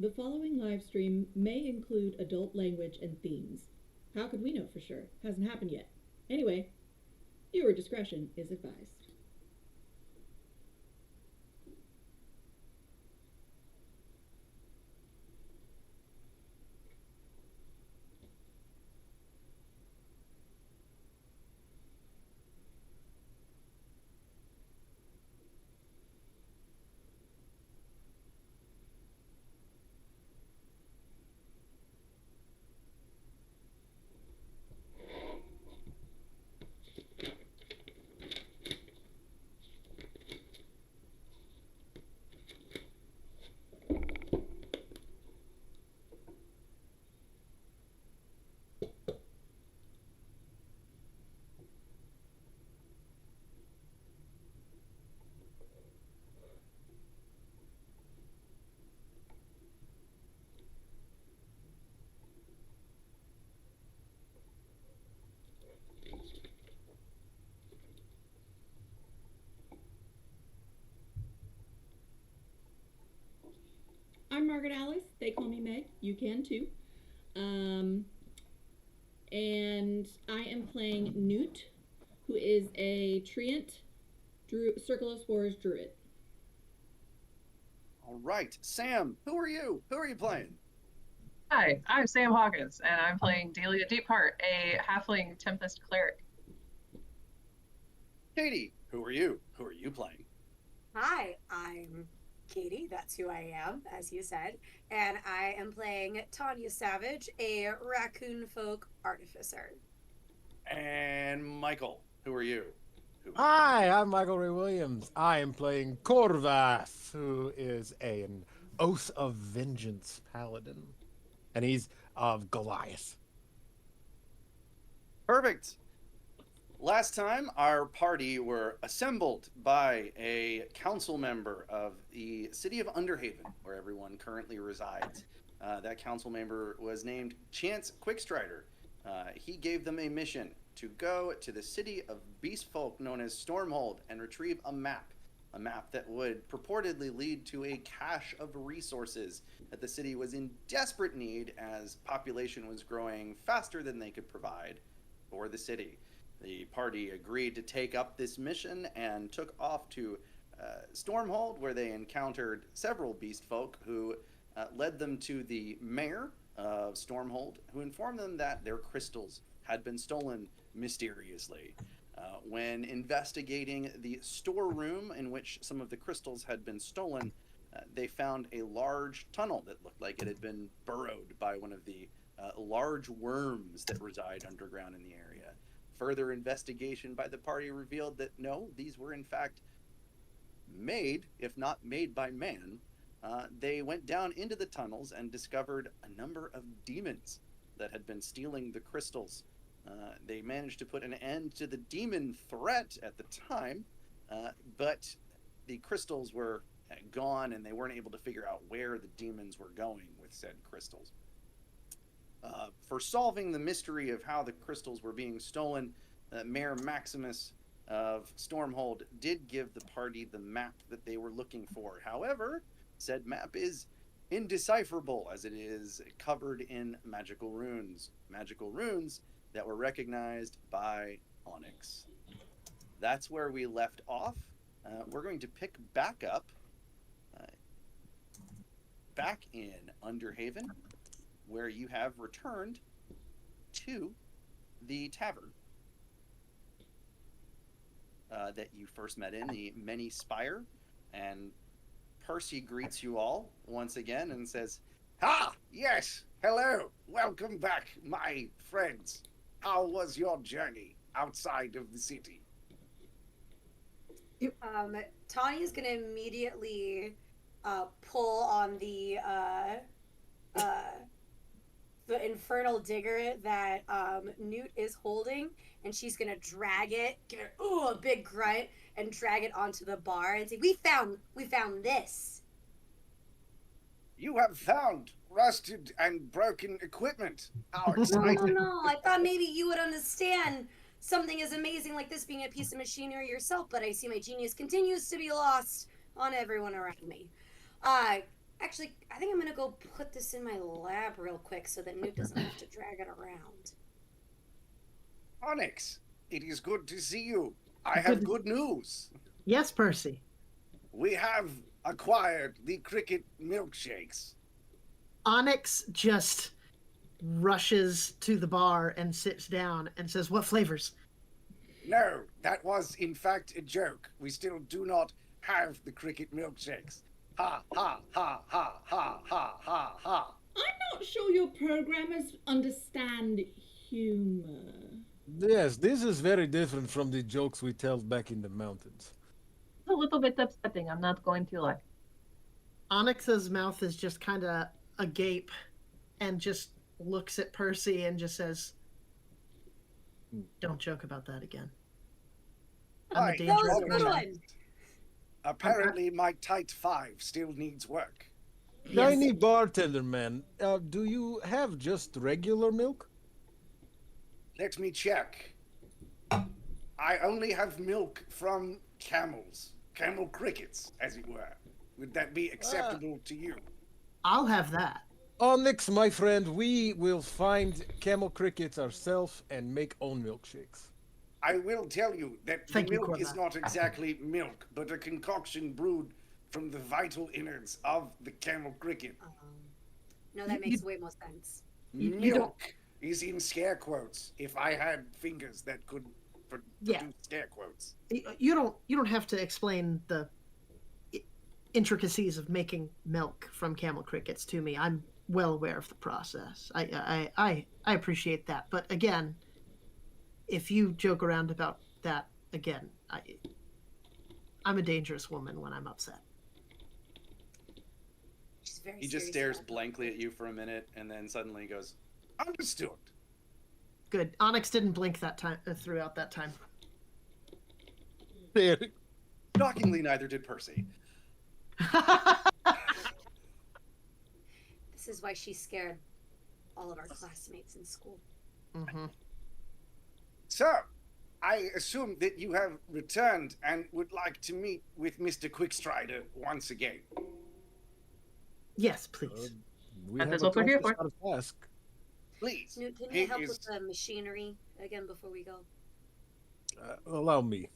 The following live stream may include adult language and themes. How could we know for sure? Hasn't happened yet. Anyway, viewer discretion is advised. I'm Margaret Alice. They call me Meg. You can too. Um, and I am playing Newt, who is a treant Circle of Spores druid. All right, Sam, who are you? Who are you playing? Hi, I'm Sam Hawkins, and I'm playing Delia Deepheart, a halfling tempest cleric. Katie, who are you? Who are you playing? Hi, I'm Katie, that's who I am, as you said, and I am playing Tanya Savage, a raccoon folk artificer. And Michael, who are you? Hi, I'm Michael Ray Williams. I am playing Corvath, who is an Oath of Vengeance paladin, and he's of Goliath. Perfect. Last time, our party were assembled by a council member of the city of Underhaven, where everyone currently resides. That council member was named Chance Quickstrider. He gave them a mission to go to the city of beast folk known as Stormhold and retrieve a map that would purportedly lead to a cache of resources that the city was in desperate need as population was growing faster than they could provide for the city. The party agreed to take up this mission and took off to Stormhold, where they encountered several beast folk who led them to the mayor of Stormhold, who informed them that their crystals had been stolen mysteriously. When investigating the storeroom in which some of the crystals had been stolen, they found a large tunnel that looked like it had been burrowed by one of the large worms that reside underground in the area. Further investigation by the party revealed that no, these were in fact made, if not made by man. They went down into the tunnels and discovered a number of demons that had been stealing the crystals. They managed to put an end to the demon threat at the time, but the crystals were gone and they weren't able to figure out where the demons were going with said crystals. For solving the mystery of how the crystals were being stolen, Mayor Maximus of Stormhold did give the party the map that they were looking for. However, said map is indecipherable as it is covered in magical runes that were recognized by Onyx. That's where we left off. We're going to pick back up back in Underhaven, where you have returned to the tavern that you first met in, the Many Spire, and Percy greets you all once again and says, "Ah, yes, hello, welcome back, my friends. How was your journey outside of the city?" Tanya's gonna immediately pull on the infernal digger that Newt is holding, and she's gonna drag it, give it a big grunt, and drag it onto the bar and say, "We found this." You have found rusted and broken equipment. How No, exciting! I thought maybe you would understand something as amazing like this being a piece of machinery yourself, but I see my genius continues to be lost on everyone around me. Actually, I think I'm gonna go put this in my lab real quick so that Newt doesn't have to drag it around. Onyx, it is good to see you. I have good news. Yes, Percy. We have acquired the cricket milkshakes. Onyx just rushes to the bar and sits down and says, "What flavors?" No, that was in fact a joke. We still do not have the cricket milkshakes. Ha ha ha ha ha ha ha ha. I'm not sure your programmers understand humor. Yes, this is very different from the jokes we tell back in the mountains. It's a little bit upsetting. I'm not going to lie. Onyx's mouth is just kind of agape and just looks at Percy and just says, "Don't joke about that again. I'm a Right, dangerous That was a good woman." one. Apparently my tight 5 still needs work. Tiny bartender man, do you have just regular milk? Let me check. I only have milk from camels. Camel crickets, as it were. Would that be acceptable to you? I'll have that. Onyx, my friend, we will find camel crickets ourselves and make own milkshakes. I will tell you that Thank the you, milk is Cormac. not exactly milk, but a concoction brewed from the vital innards of the camel cricket. No, that makes way more sense. You don't- Milk is in scare quotes. If I had fingers that could Yeah. produce scare quotes. You don't have to explain the intricacies of making milk from camel crickets to me. I'm well aware of the process. I appreciate that. But again, if you joke around about that again, I'm a dangerous woman when I'm upset. She's very He just serious stares about it. blankly at you for a minute and then suddenly goes, Understood. Good. Onyx didn't blink that time throughout that time. shockingly, neither did Percy. This is why she scared all of our classmates in school. Hmm. So, I assume that you have returned and would like to meet with Mr. Quickstrider once again. Yes, please. We That's have what we're here accomplished for. our task. Please. Newt, can He you help is- with the machinery again before we go? Allow me.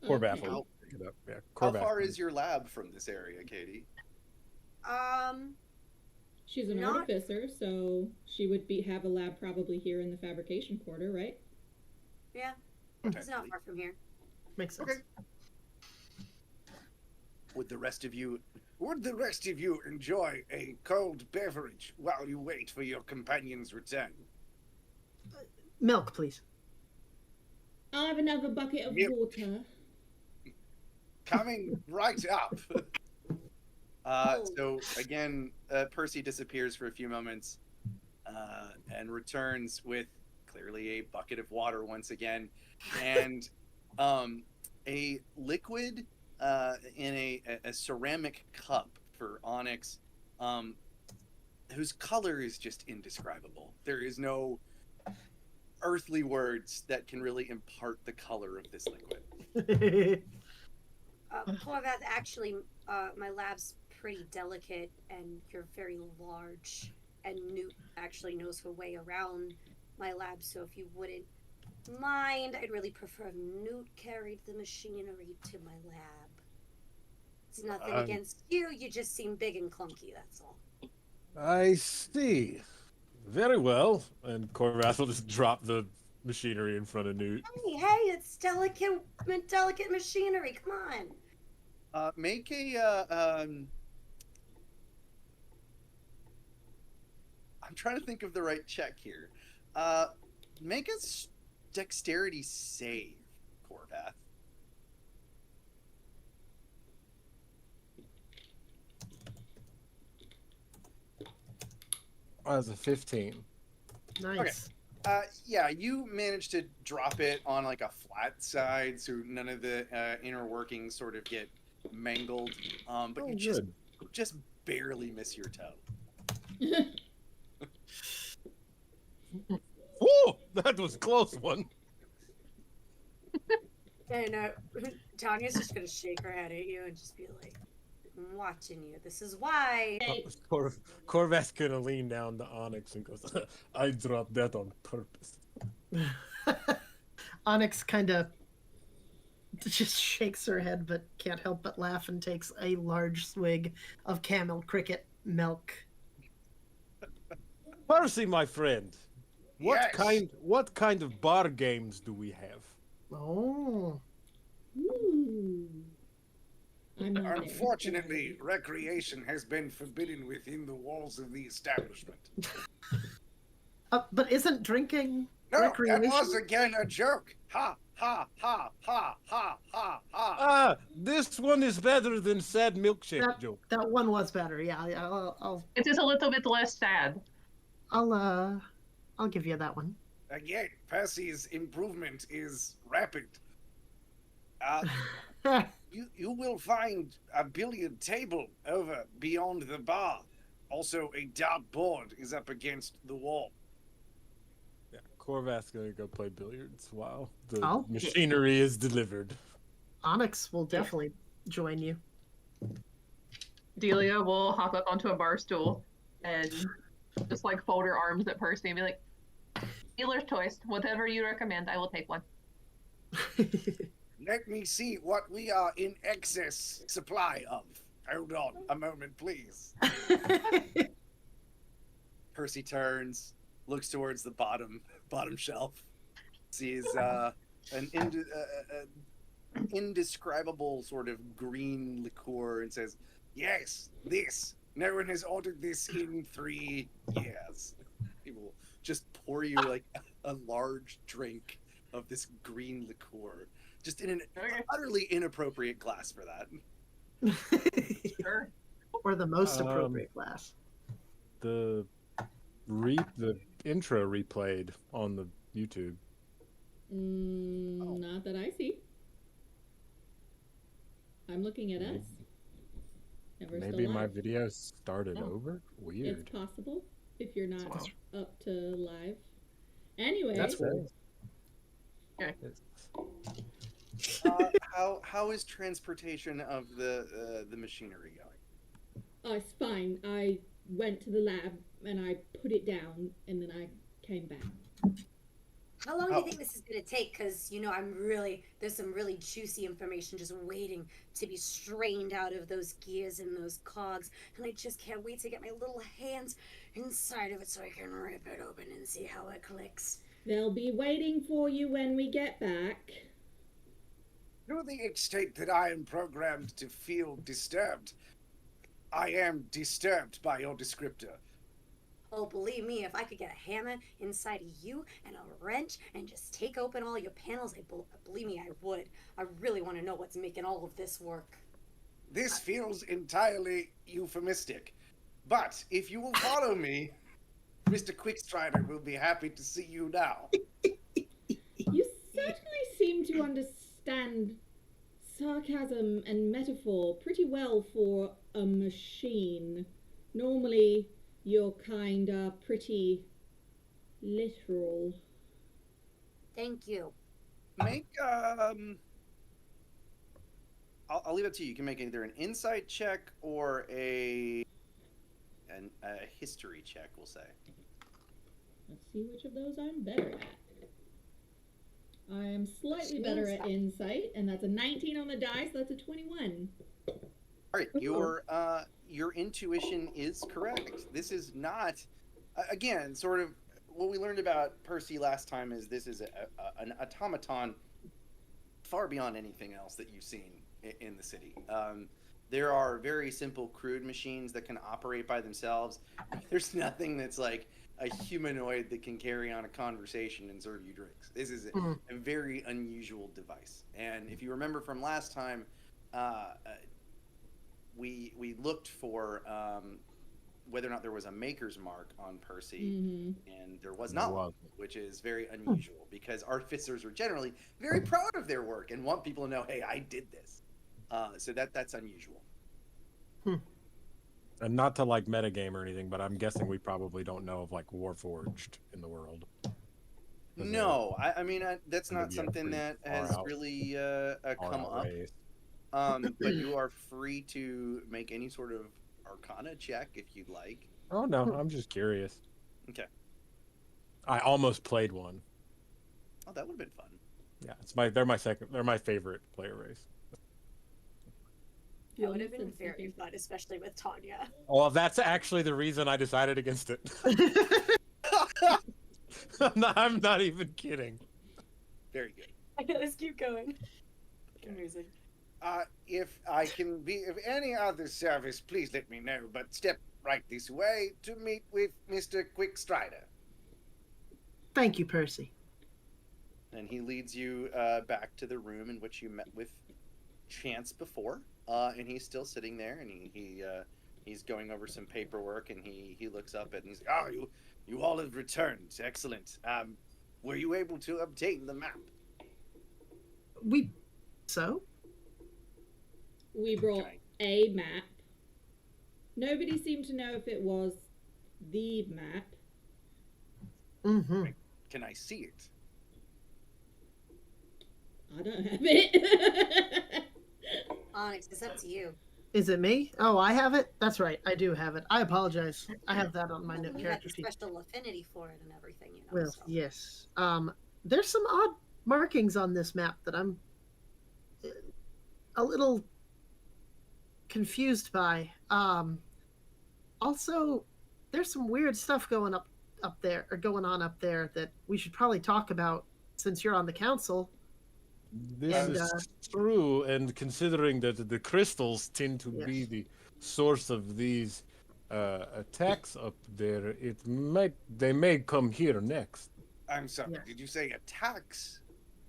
Corvath Okay. will pick it up. Yeah, How Corvath far will- is your lab from this area, Katie? She's an Not- artificer, so she would have a lab probably here in the fabrication quarter, right? Yeah, it's not Potentially. far from here. Makes sense. Okay. Would the rest of you enjoy a cold beverage while you wait for your companion's return? Milk, please. I'll have another bucket of Yep. water. Coming right up. So again, Percy disappears for a few moments and returns with clearly a bucket of water once again, and a liquid in a ceramic cup for Onyx, whose color is just indescribable. There is no earthly words that can really impart the color of this liquid. Horvath, actually, my lab's pretty delicate, and you're very large. And Newt actually knows her way around my lab, so if you wouldn't mind, I'd really prefer if Newt carried the machinery to my lab. It's nothing against you, you just seem big and clunky, that's all. I see. Very well. And Corvath will just drop the machinery in front of Newt. Hey, it's delicate machinery, come on. Make a. I'm trying to think of the right check here. Make a dexterity save, Corvath. As a 15. Nice. Yeah, you managed to drop it on like a flat side, so none of the inner workings sort of get mangled. But Oh, you good. just barely miss your toe. Oh, that was a close one. And Tanya's just gonna shake her head at you and just be like, I'm watching you. This is why. Hey, Corvath's gonna lean down to Onyx and goes, I dropped that on purpose. Onyx kind of just shakes her head but can't help but laugh and takes a large swig of camel cricket milk. Percy, my friend, Yes. what kind of bar games do we have? Oh. ooh. I'm not there. Unfortunately, recreation has been forbidden within the walls of the establishment. But isn't drinking No, recreation? that was again a joke. Ha, ha, ha, ha, ha, ha, ha. Ah, this one is better than sad milkshake That, joke. that one was better. Yeah, It is a little bit less sad. I'll give you that one. Again, Percy's improvement is rapid. You will find a billiard table over beyond the bar. Also, a dartboard is up against the wall. Yeah, Corvath's gonna go play billiards while the Oh. machinery is delivered. Onyx will definitely join you. Delia will hop up onto a bar stool and just like fold her arms at Percy and be like, dealer's choice, whatever you recommend, I will take one. Let me see what we are in excess supply of. Hold on a moment, please. Percy turns, looks towards the bottom shelf, sees an indescribable sort of green liqueur, and says, Yes, this. No one has ordered this in 3 years. "He will just pour you like a large drink of this green liqueur, just in an Okay. utterly inappropriate glass for that." Sure. Or the most Um, appropriate glass. The intro replayed on the YouTube. Not that I see. I'm looking at us. And we're Maybe still my live. video started Oh. over. It's Weird. possible if you're not Wow. up to live. Anyway, That's weird. Okay. How is transportation of the machinery going? it's fine. I went to the lab and I put it down and then I came back. How long do Oh. you think this is gonna take? Because there's some really juicy information just waiting to be strained out of those gears and those cogs, and I just can't wait to get my little hands inside of it so I can rip it open and see how it clicks. They'll be waiting for you when we get back. To the extent that I am programmed to feel disturbed, I am disturbed by your descriptor. Oh, believe me, if I could get a hammer inside of you and a wrench and just take open all your panels, believe me, I would. I really want to know what's making all of this work. This feels entirely euphemistic. But if you will follow me, Mr. Quickstrider will be happy to see you now. You certainly seem to understand sarcasm and metaphor pretty well for a machine. Normally, you're kinda pretty literal. Thank you. Make I'll leave it to you. You can make either an insight check or a history check, we'll say. Let's see which of those I'm better at. I am slightly better at insight, and that's a 19 on the die, so that's a 21. All right, your intuition is correct. This is not, again, sort of what we learned about Percy last time is this is an automaton far beyond anything else that you've seen in the city. There are very simple, crude machines that can operate by themselves. There's nothing that's like a humanoid that can carry on a conversation and serve you drinks. This is a very unusual device. And if you remember from last time, we looked for whether or not there was a maker's mark on Percy, and there was not one, which is very unusual because artificers are generally very proud of their work and want people to know, hey, I did this. So that's unusual. And not to like metagame or anything, but I'm guessing we probably don't know of like Warforged in the world. No, I mean that's not Yeah, something pretty that far has out. really Far come out up. race. But you are free to make any sort of Arcana check if you'd like. Oh no, I'm just curious. Okay. I almost played one. Oh, that would have been fun. Yeah, they're my favorite player race. That would have been very fun, especially with Tanya. Well, that's actually the reason I decided against it. I'm not even kidding. Very good. Okay, let's keep going. Amazing. If I can be of any other service, please let me know. But step right this way to meet with Mr. Quickstrider. Thank you, Percy. And he leads you back to the room in which you met with Chance before. And he's still sitting there, and he's going over some paperwork, and he looks up and he's, Oh, you all have returned. Excellent. Were you able to obtain the map? We brought Okay. a map. Nobody seemed to know if it was the map. Mm-hmm. Can I see it? I don't have it. Onyx, it's up to you. Is it me? Oh, I have it? That's right. I do have it. I apologize. I have that on my Well, note you had character the sheet. special affinity for it and everything, you know. Well, so. yes. There's some odd markings on this map that I'm a little confused by. Also, there's some weird stuff going on up there that we should probably talk about since you're on the council. This And, is true, and considering that the crystals tend to be Yes. the source of these attacks up there, they may come here next. I'm sorry. Yes. Did you say attacks?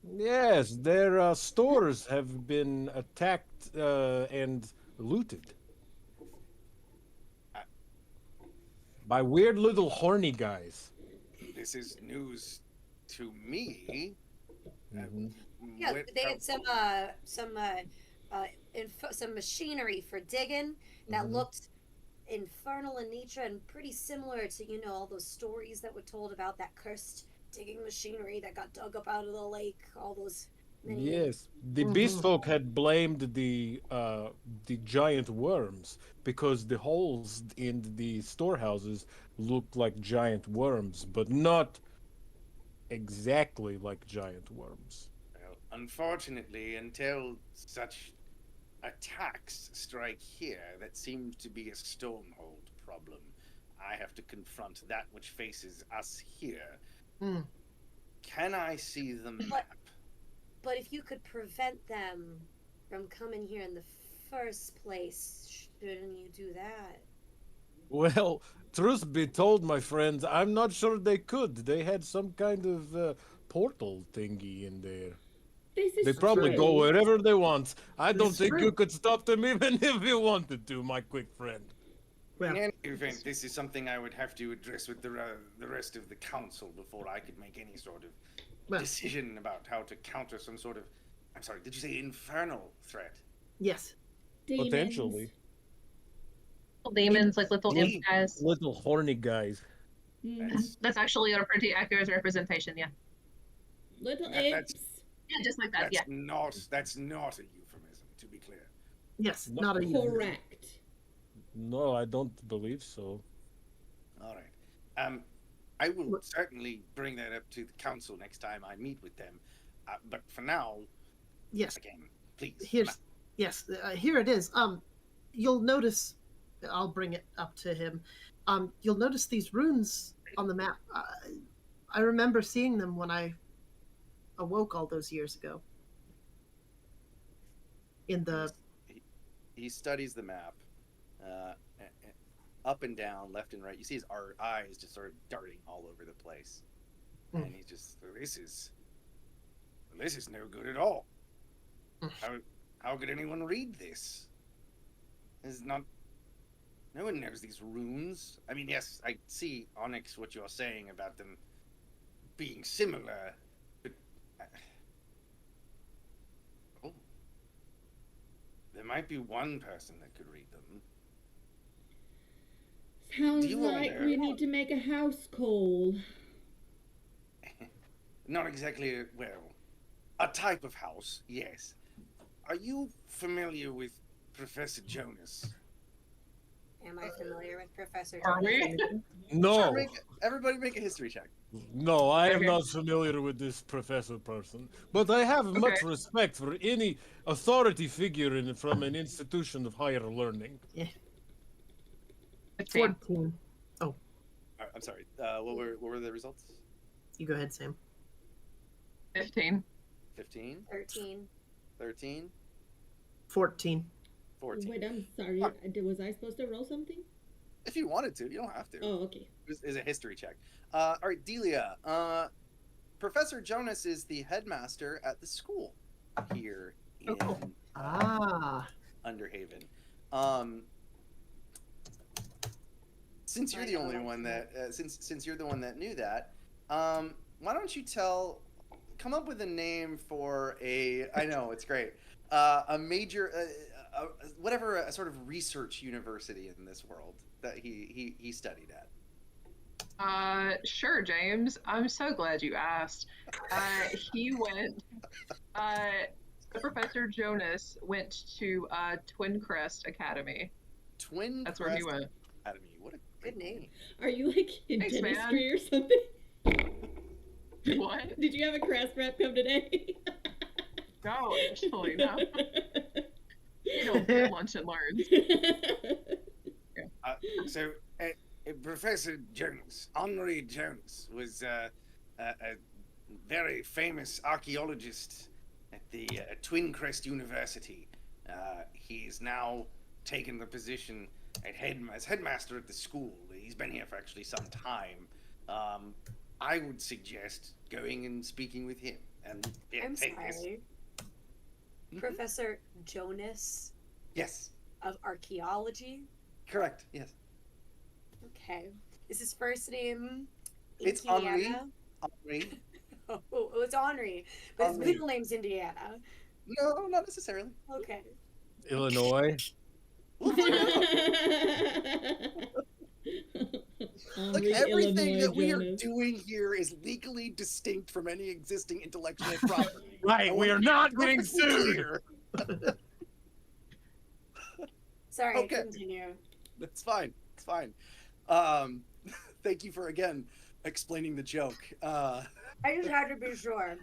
Yes, their stores have been attacked and looted by weird little horny guys. This is news to me. Mhm. Yeah, What- they had some machinery for digging that Mhm. looked infernal in nature and pretty similar to all those stories that were told about that cursed digging machinery that got dug up out of the lake. All those. Yes, the Mhm. beast folk had blamed the giant worms because the holes in the storehouses looked like giant worms, but not exactly like giant worms. Well, unfortunately, until such attacks strike here, that seems to be a stormhold problem. I have to confront that which faces us here. Hmm. Can I see the map? But if you could prevent them from coming here in the first place, shouldn't you do that? Well, truth be told, my friends, I'm not sure they could. They had some kind of portal thingy in there. This is They probably true. go wherever they want. I don't It's think true. you could stop them even if you wanted to, my quick friend. Well, In any event, this is something I would have to address with the rest of the council before I could make any sort of Well. decision about how to counter some sort of. I'm sorry, did you say infernal threat? yes. Demons. Potentially. Little demons, like little imp guys. Little horny guys. Mm. That's actually a pretty accurate representation, yeah. Little That's- apes. Yeah, just like that, yeah. That's not a euphemism, to be clear. Yes. No. Not a Correct. No, I don't believe so. All right. I will Look- certainly bring that up to the council next time I meet with them. But for now, Yes. again, please. Here it is. You'll notice. I'll bring it up to him. You'll notice these runes on the map. I remember seeing them when I awoke all those years ago. In the He studies the map, up and down, left and right. You see his eyes just sort of darting all over the place, Hmm. and he just This is no good at all. Mm. How could anyone read this? This is not. No one knows these runes. I mean, yes, I see, Onyx, what you're saying about them being similar, but oh, there might be one person that could read them. Sounds Do you all like know- we need to make a house call. Not exactly, well, a type of house, yes. Are you familiar with Professor Jonas? Am I familiar with Professor Are Jonas? we? No, Everybody make a history check. no, I am Okay. not familiar with this professor person, but I have much respect for any authority figure from an institution of higher learning. 15. 14. I'm sorry. What were the results? You go ahead, Sam. 15. 15, 13. 13, 14. 14. Wait, I'm sorry. Was I supposed to roll something? If you wanted to, you don't have to. Oh, okay. This is a history check. All right, Delia. Professor Jonas is the headmaster at the school here in Underhaven. Since you're the only one that, since you're the one that knew that, why don't you come up with a name for I know it's great, a major, whatever, a sort of research university in this world that he studied at. Sure, James. I'm so glad you asked. He went. Professor Jonas went to Twin Crest Academy. Twin That's Crest where he went. Academy. What a Good name. Are you like in Thanks, dentistry or something? What? Did you have a crest rep come today? No, actually, no. You don't get lunch and learn. So, Professor Jonas, Henri Jonas, was a very famous archaeologist at the Twin Crest University. He's now taken the position as headmaster at the school. He's been here for actually some time. I would suggest going and speaking with him. And I'm take this. sorry. Professor Jonas Yes, of archaeology. correct. Yes, Okay. Is his first name It's Indiana? Henri. Oh, it's Henri. But his Henri. middle name's Indiana. No, not necessarily. Okay. Illinois. We'll find out. Look, everything that we are doing here is legally distinct from any existing intellectual property. Right, we are not getting sued. Clear. Sorry, Okay. continue. That's fine. It's fine. Thank you for again explaining the joke. I just had to be sure.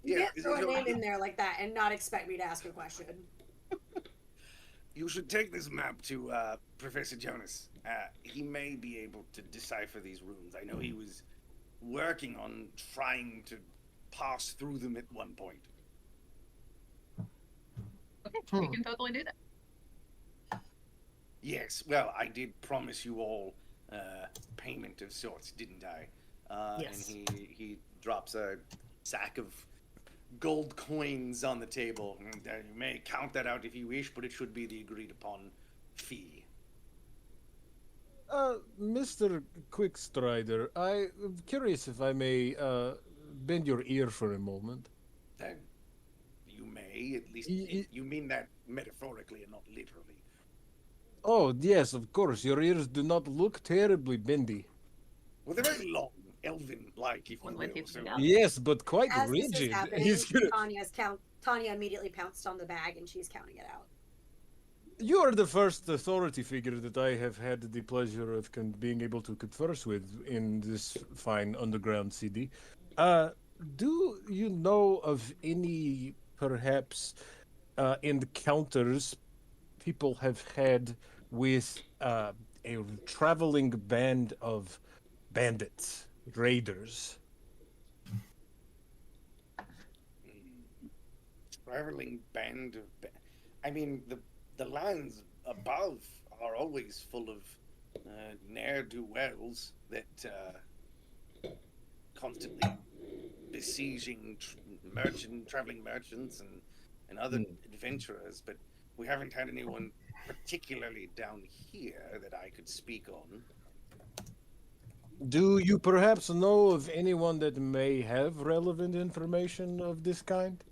You Yeah, can't throw a name in there like that and not expect me to ask a question. You should take this map to Professor Jonas. He may be able to decipher these runes. I know he was working on trying to pass through them at one point. Okay, we can totally do that. Yes, well, I did promise you all payment of sorts, didn't I? Yes. And he drops a sack of gold coins on the table. And, you may count that out if you wish, but it should be the agreed upon fee. Mr. Quickstrider, I'm curious if I may bend your ear for a moment. Then you may, at least you mean that metaphorically and not literally. Oh, yes, of course. Your ears do not look terribly bendy. Well, they're very long, elven-like, if you One with will. you, So, yeah. Yes, but quite As this is rigid. happening, He's gonna... Tanya immediately pounced on the bag and she's counting it out. You are the first authority figure that I have had the pleasure of being able to converse with in this fine underground city. Do you know of any, perhaps, encounters people have had with a traveling band of bandits, raiders? traveling band of... I mean, the lands above are always full of ne'er-do-wells that constantly besieging traveling merchants and other adventurers, but we haven't had anyone particularly down here that I could speak on. Do you perhaps know of anyone that may have relevant information of this kind?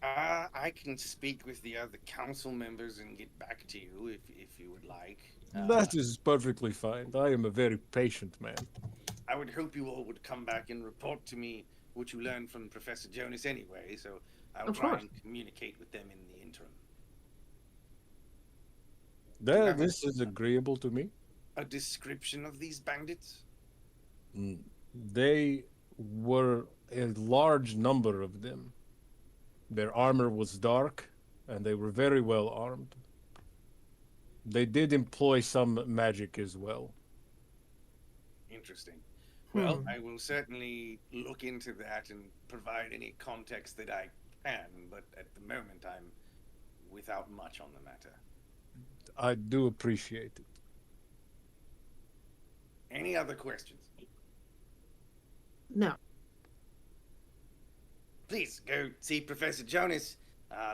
I can speak with the other council members and get back to you if you would like. That is perfectly fine. I am a very patient man. I would hope you all would come back and report to me what you learned from Professor Jonas anyway, so I'll Of try course. and communicate with them in the interim. This is agreeable to me. A description of these bandits? Mm. They were a large number of them. Their armor was dark, and they were very well armed. They did employ some magic as well. Interesting. Well, Hmm. I will certainly look into that and provide any context that I can, but at the moment I'm without much on the matter. I do appreciate it. Any other questions? No. Please go see Professor Jonas.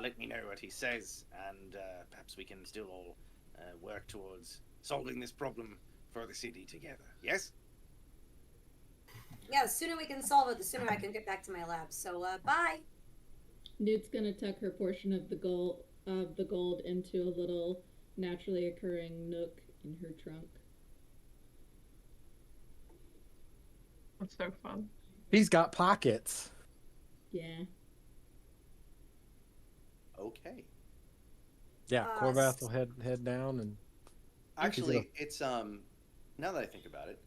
Let me know what he says, and perhaps we can still all work towards solving this problem for the city together. Yes? Yeah, the sooner we can solve it, the sooner I can get back to my lab. So, bye. Newt's gonna tuck her portion of the gold into a little naturally occurring nook in her trunk. That's so fun. He's got pockets. Yeah. Okay. Yeah, Uh, Corvath will head down and Actually, it's now that I think about it,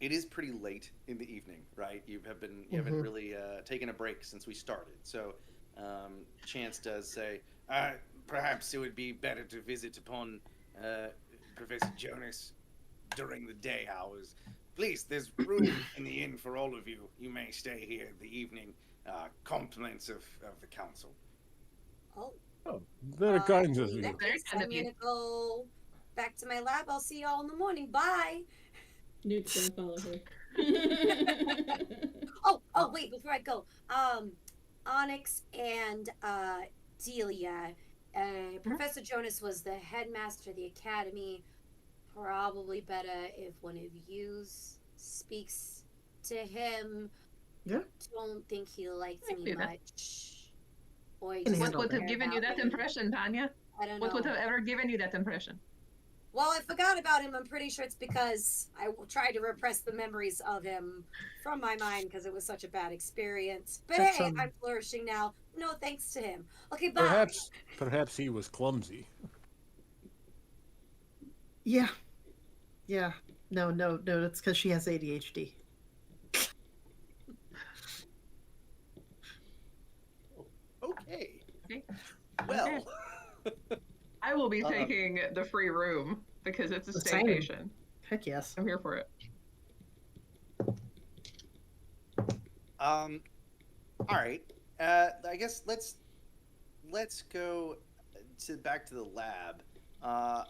it is pretty late in the evening, right? You haven't Mhm. really taken a break since we started. So, Chance does say, Perhaps it would be better to visit upon Professor Jonas during the day hours. Please, there's room in the inn for all of you. You may stay here in the evening. Compliments of the council. Oh, Oh, very kind of in you. that Very case, kind I'm of you. gonna go back to my lab. I'll see y'all in the morning. Bye. Newt's gonna follow her. Oh, wait, before I go, Onyx and Delia, Professor Jonas was the headmaster of the academy. Probably better if one of you speaks to him. Yeah. Don't think he likes I can me do that. much. Or he Can just What handle would that. have given you that impression, Tanya? I don't What would know. have ever given you that impression? Well, I forgot about him. I'm pretty sure it's because I tried to repress the memories of him from my mind because it was such a bad experience. But That's, hey, I'm flourishing now. No thanks to him. Okay, bye. Perhaps he was clumsy. Yeah. Yeah. No, that's because she has ADHD. okay. Okay. Well, I will be Uh-oh. taking the free room because it's a The same. staycation. Heck yes. I'm here for it. all right. I guess let's go back to the lab. Are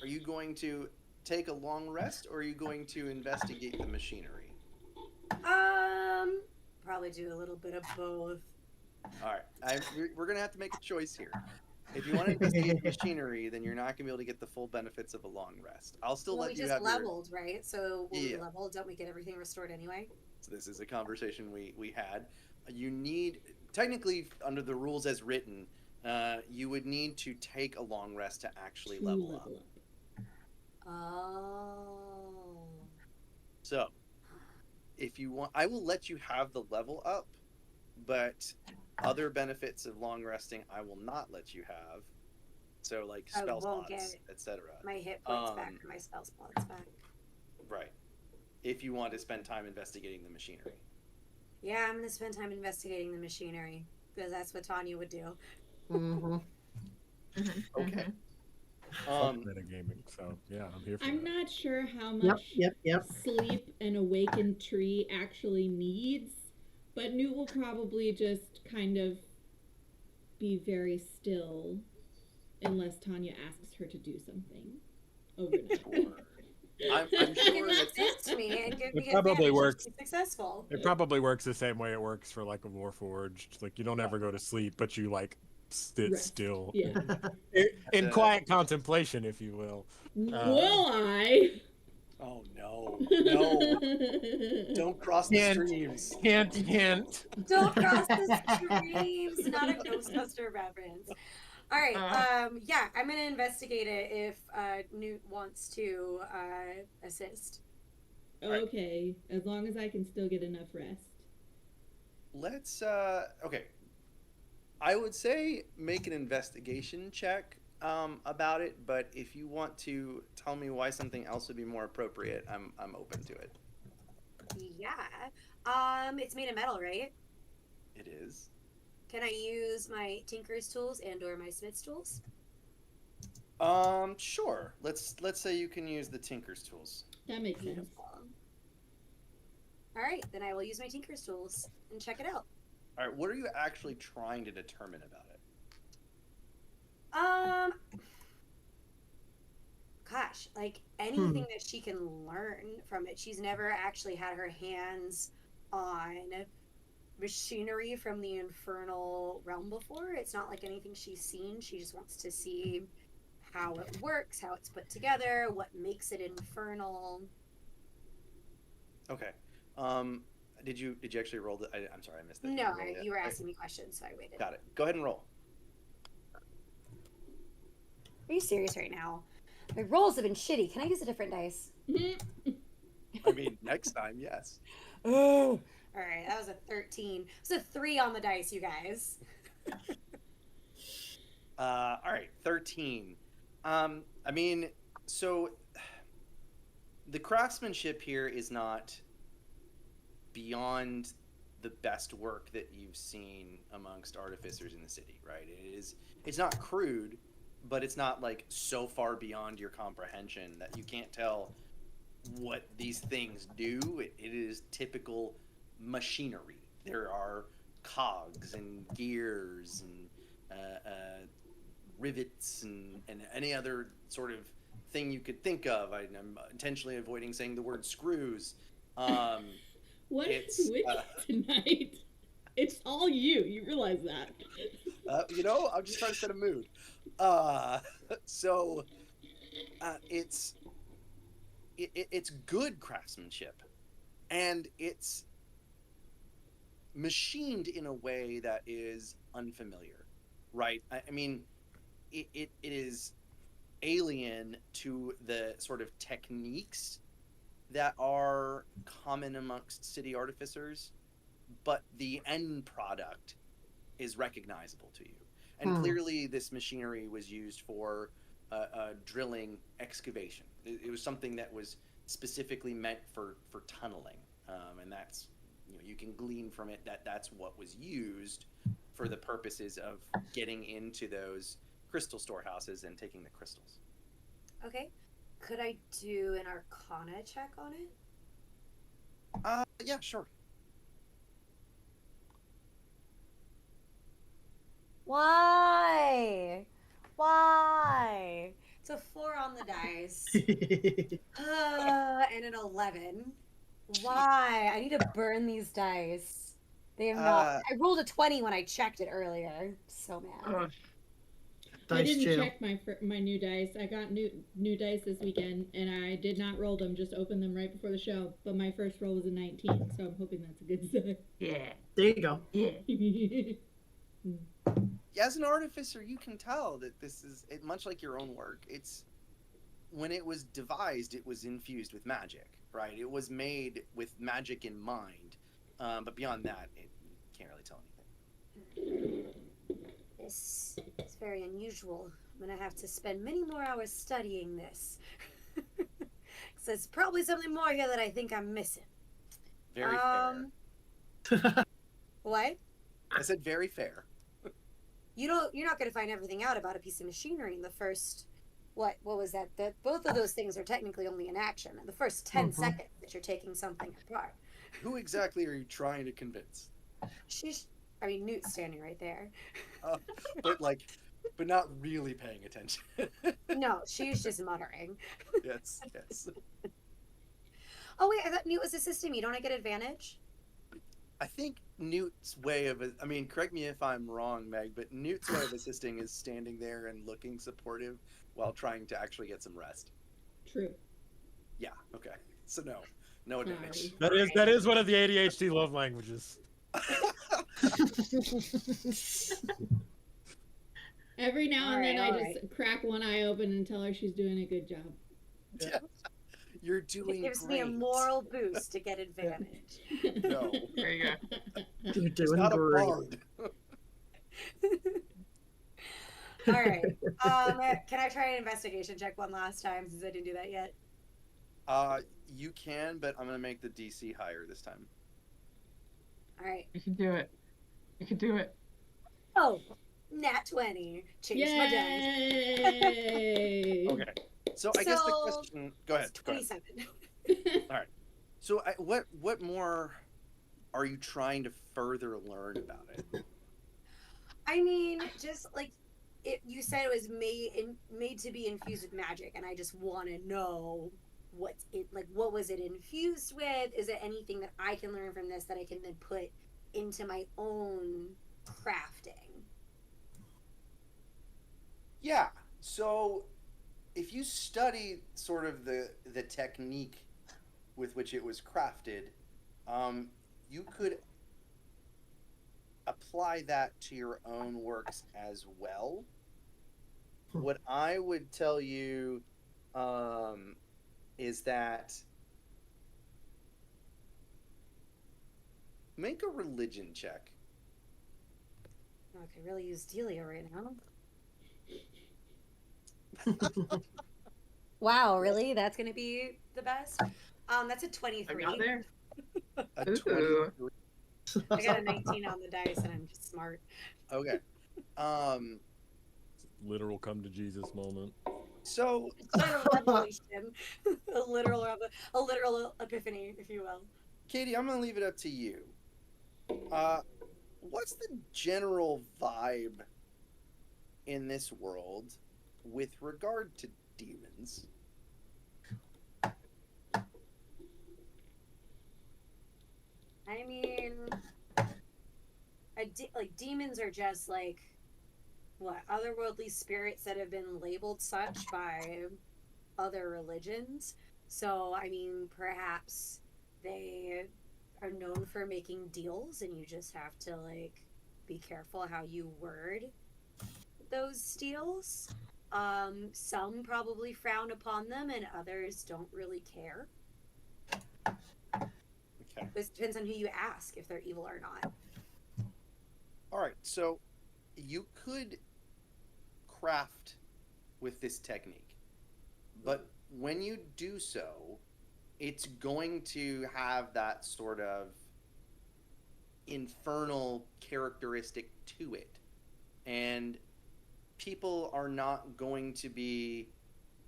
you going to take a long rest, or are you going to investigate the machinery? Probably do a little bit of both. All right, we're gonna have to make a choice here. If you want to investigate the machinery, then you're not gonna be able to get the full benefits of a long rest. I'll still Well, we let you just have your. leveled, right? So when we Yeah. level, don't we get everything restored anyway? So this is a conversation we had. You need, technically, under the rules as written, you would need to take a long rest to actually To level up. Oh. So, if you want, I will let you have the level up, but other benefits of long resting, I will not let you have. So, like I spell won't slots, get etc. My hit points back and my spell spots back. Right. If you want to spend time investigating the machinery. Yeah, I'm gonna spend time investigating the machinery because that's what Tanya would do. Mm-hmm. Okay. Fuck metagaming, so yeah, I'm here for I'm that. not sure how Yep. much Yep. sleep an awakened tree actually needs, but Newt will probably just kind of be very still unless Tanya asks her to do something overnight. I'm You can sure that assist me and give It me probably advantage works. to be successful. It probably works the same way it works for like a Warforged. Like you don't ever go to sleep, but you like sit Rest. still Yeah. in quiet contemplation, if you will. Will I? Oh no, no! Don't cross the Hint. streams. Hint, hint. Don't cross the streams. Not a Ghostbuster reference. All right. Yeah, I'm gonna investigate it if Newt wants to assist. Okay, as long as I can still get enough rest. let's okay. I would say make an investigation check about it, but if you want to tell me why something else would be more appropriate, I'm open to it. Yeah. It's made of metal, right? It is. Can I use my tinker's tools and or my smith's tools? Sure. Let's say you can use the tinker's tools. That makes sense. Beautiful. All right, then I will use my tinker's tools and check it out. All right. What are you actually trying to determine about it? Gosh, like anything that she can learn from it. She's never actually had her hands on machinery from the infernal realm before. It's not like anything she's seen. She just wants to see how it works, how it's put together, what makes it infernal. Okay. Did you actually roll the? I'm sorry, I missed that. No, Did roll you were yet? asking me questions, so I waited. Got it. Go ahead and roll. Are you serious right now? My rolls have been shitty. Can I use a different dice? I mean, next time, yes. Oh. All right, that was a 13. It was a 3 on the dice, you guys. All right, 13. I mean, so the craftsmanship here is not beyond the best work that you've seen amongst artificers in the city, right? It's not crude, but it's not like so far beyond your comprehension that you can't tell what these things do. It is typical machinery. There are cogs and gears and rivets and any other sort of thing you could think of. I'm intentionally avoiding saying the word screws. What is with you tonight? It's all you. You realize that. I'm just trying to set a mood. It's good craftsmanship, and it's machined in a way that is unfamiliar, right? I mean, it is alien to the sort of techniques that are common amongst city artificers, but the end product is recognizable to you. And clearly this machinery was used for drilling excavation. It was something that was specifically meant for tunneling. And that's, you can glean from it that that's what was used for the purposes of getting into those crystal storehouses and taking the crystals. Okay. Could I do an Arcana check on it? Yeah, sure. Why? Why? It's a 4 on the dice. And an 11. Why? I need to burn these dice. They have not. I rolled a 20 when I checked it earlier. So mad. I didn't check my new dice. I got new dice this weekend, and I did not roll them. Just opened them right before the show. But my first roll was a 19, so I'm hoping that's a good sign. Yeah. There you go. Yeah. As an artificer, you can tell that this is much like your own work. It's when it was devised, it was infused with magic, right? It was made with magic in mind. But beyond that, you can't really tell anything. This is very unusual. I'm going to have to spend many more hours studying this. Because there's probably something more here that I think I'm missing. Very fair. What? I said very fair. You're not going to find everything out about a piece of machinery in the first, what was that? Both of those things are technically only in action. In the first 10 seconds that you're taking something apart. Who exactly are you trying to convince? Newt's standing right there. But not really paying attention. No, she's just muttering. Yes. Oh wait, I thought Newt was assisting me. Don't I get advantage? I think Newt's way of, correct me if I'm wrong, Meg, but Newt's way of assisting is standing there and looking supportive while trying to actually get some rest. True. Yeah, okay. So no advantage. That is one of the ADHD love languages. Every now and then I just crack one eye open and tell her she's doing a good job. You're It doing gives great. me a moral boost to get advantage. No, There you go. You're it's doing not great. a bard. All right. Can I try an investigation check one last time since I didn't do that yet? You can, but I'm gonna make the DC higher this time. All right. You can do it. You can do it. Oh, nat 20. Change my dice. Yay! Okay. So I guess the So, question. Go ahead. It's Go ahead. 27. So what more are you trying to further learn about it? I mean, just like you said, it was made to be infused with magic, and I just want to know what's it like. What was it infused with? Is it anything that I can learn from this that I can then put into my own crafting? Yeah. So if you study sort of the technique with which it was crafted, you could apply that to your own works as well. What I would tell you is that make a religion check. Oh, I could really use Delia right now. Wow, really? That's gonna be the best? That's a I 23. got there. A Ooh. 23. I got a 19 on the dice, and I'm just smart. Okay. Literal come to Jesus moment. So Kind of revelation, a literal epiphany, if you will. Katie, I'm gonna leave it up to you. What's the general vibe in this world with regard to demons? I mean, like demons are just like what otherworldly spirits that have been labeled such by other religions. So I mean, perhaps they are known for making deals, and you just have to like be careful how you word those deals. Some probably frown upon them, and others don't really care. Okay. This depends on who you ask if they're evil or not. All right. So you could craft with this technique, but when you do so, it's going to have that sort of infernal characteristic to it. And people are not going to be,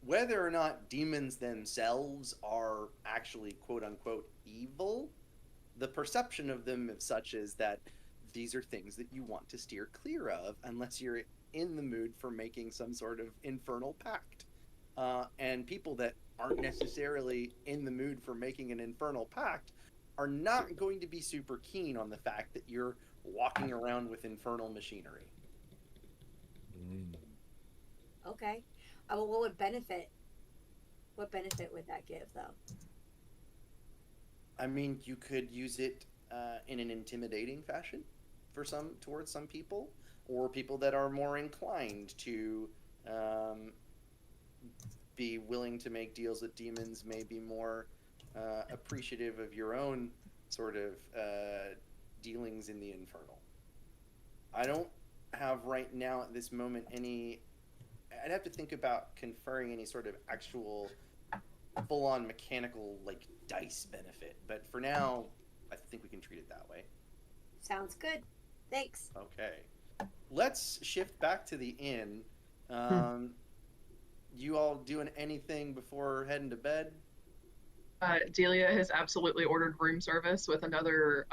whether or not demons themselves are actually quote unquote evil, the perception of them is such as that these are things that you want to steer clear of unless you're in the mood for making some sort of infernal pact. And people that aren't necessarily in the mood for making an infernal pact are not going to be super keen on the fact that you're walking around with infernal machinery. Okay. Well, what would benefit? What benefit would that give, though? I mean, you could use it in an intimidating fashion towards some people, or people that are more inclined to be willing to make deals with demons may be more appreciative of your own sort of dealings in the infernal. I don't have right now at this moment any. I'd have to think about conferring any sort of actual full-on mechanical like dice benefit, but for now, I think we can treat it that way. Sounds good. Thanks. Okay, let's shift back to the inn. You all doing anything before heading to bed? Delia has absolutely ordered room service with another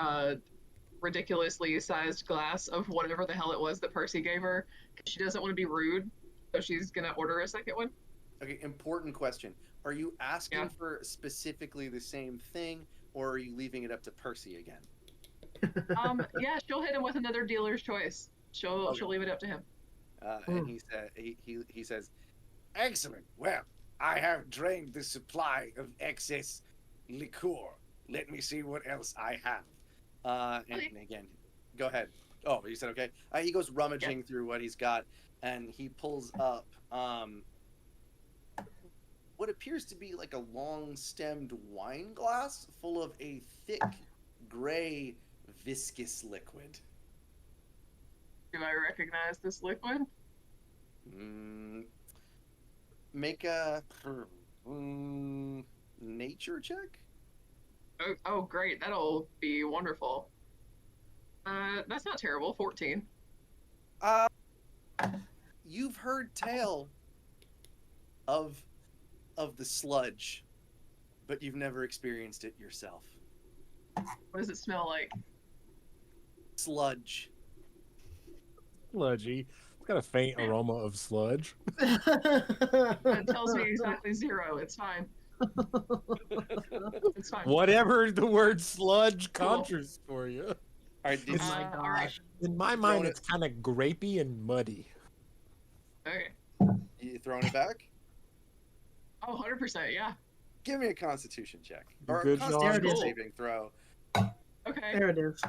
ridiculously sized glass of whatever the hell it was that Percy gave her. She doesn't want to be rude, so she's gonna order a second one. Okay, important question. Are you asking Yeah. for specifically the same thing, or are you leaving it up to Percy again? Yeah, she'll hit him with another dealer's choice. She'll leave it up to him. And he said, he says, Excellent. Well, I have drained the supply of excess liqueur. Let me see what else I have. and again, go ahead. Oh, you said okay. He goes rummaging through what he's got, and he pulls up what appears to be like a long-stemmed wine glass full of a thick, gray, viscous liquid. Do I recognize this liquid? Make a nature check. Oh, great. That'll be wonderful. That's not terrible. 14. You've heard tale of the sludge, but you've never experienced it yourself. What does it smell like? Sludge. Sludgy. It's got a faint aroma of sludge. It tells me exactly 0. It's fine. It's fine. Whatever the word sludge Cool. conjures for you. All right, Oh my all right. gosh. In my mind, it's kind of grapey and muddy. Okay. you throwing it back? Oh, 100%. Yeah. Give me a Constitution check or Good a job. Constitution Cool. saving throw. Okay. There it is.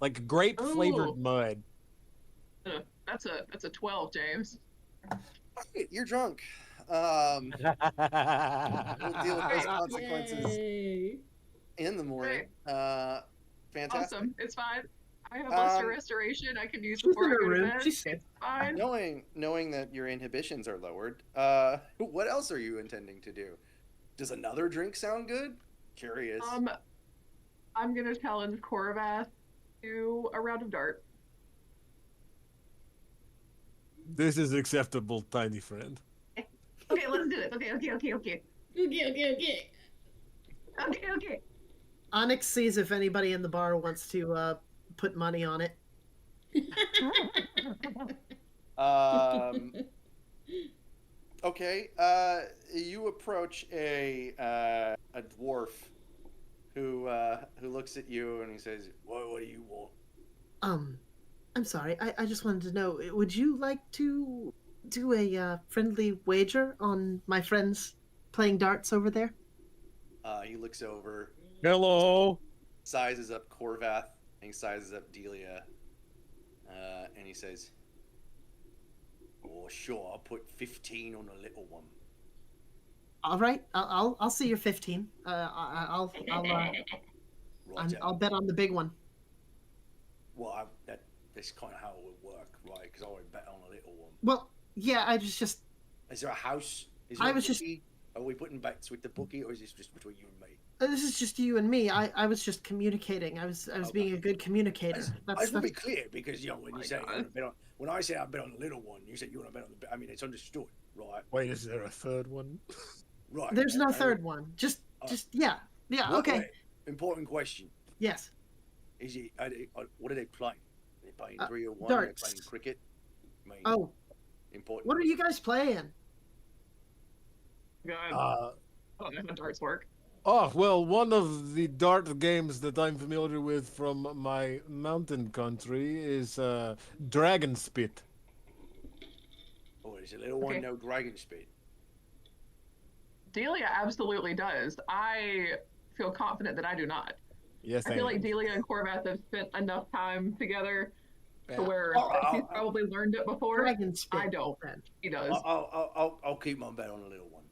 Like grape flavored Ooh. mud. That's a 12, James. Right, you're drunk. We'll deal with those Great. consequences Yay. in the morning. Fantastic. Awesome. It's fine. I have Luster Restoration. I can use before I in her go to room. bed. She's safe. It's fine. Knowing that your inhibitions are lowered, what else are you intending to do? Does another drink sound good? Curious. I'm gonna challenge Korvath to a round of dart. This is acceptable, tiny friend. Okay, let's do it. Okay. Okay. Onyx sees if anybody in the bar wants to put money on it. Okay. You approach a dwarf who looks at you and he says, "What do you want?" I'm sorry. I just wanted to know, would you like to do a friendly wager on my friends playing darts over there? He looks over, Hello. sizes up Korvath, and he sizes up Delia, and he says, "Oh, sure, I'll put 15 on a little one." All right, I'll see your 15. I'll bet on the big one. Well, that's kind of how it would work, right? Because I would bet on a little one. Well, yeah, I just Is there a house? Is I there a was just- bookie? Are we putting bets with the bookie, or is this just between you and me? this is just you and me. I was just communicating. I was being a good communicator. I just want to be That's clear because when you my say you God. want to bet on, when I say I bet on the little one, you said you want to bet on the. I mean, it's understood, right? Wait, is there a third one? Right. there's no okay. third one. Just yeah, okay. Wait, important question. Yes. Is it? What are they playing? Are they playing 3 or 1? darts. Are they playing cricket? I mean, Oh, important. what are you guys playing? God. Uh, I don't know how darts work. oh, well, one of the dart games that I'm familiar with from my mountain country is Dragon Spit. Oh, there's a little one, Okay. no dragon speed. Delia absolutely does. I feel confident that I do not. Yes, I feel like Delia and Korvath have spent enough time together to Yeah. where he's probably learned it before. Dragon spit. I don't. Then. He does. I'll keep my bet on the little one.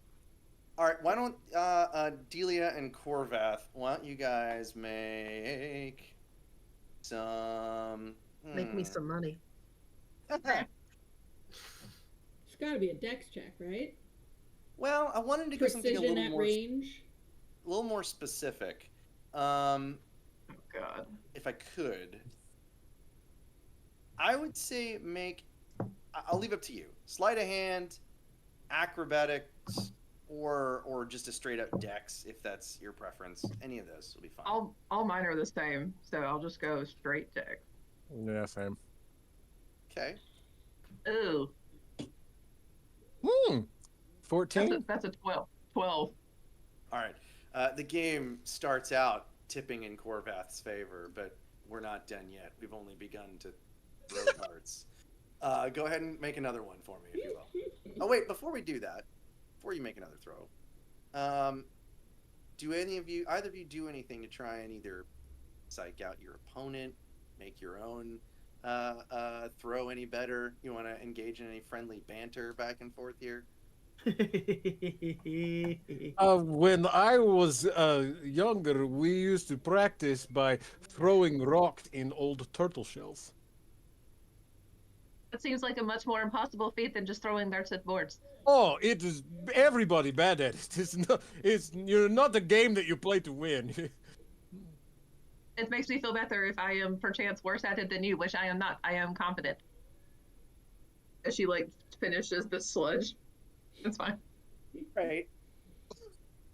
All right, why don't Delia and Korvath? Why don't you guys make some? Make me some money. It's got to be a dex check, right? Well, I wanted to go something a Precision little at more, range. a little more specific. Oh, God. If I could, I would say I'll leave it up to you. Sleight of hand, acrobatics, or just a straight up dex if that's your preference. Any of those will be fine. All mine are the same, so I'll just go straight deck. Yeah, same. Okay. Ooh, 14? that's a 12. 12. All right. The game starts out tipping in Korvath's favor, but we're not done yet. We've only begun to throw cards. Go ahead and make another one for me, if you will. Oh wait, before we do that, before you make another throw, do either of you do anything to try and either psych out your opponent, make your own throw any better? You want to engage in any friendly banter back and forth here? When I was younger, we used to practice by throwing rocks in old turtle shells. That seems like a much more impossible feat than just throwing darts at boards. Oh, it is everybody bad at it. You're not a game that you play to win. It makes me feel better if I am perchance worse at it than you, which I am not. I am confident. As she like finishes the sludge. It's fine. Right.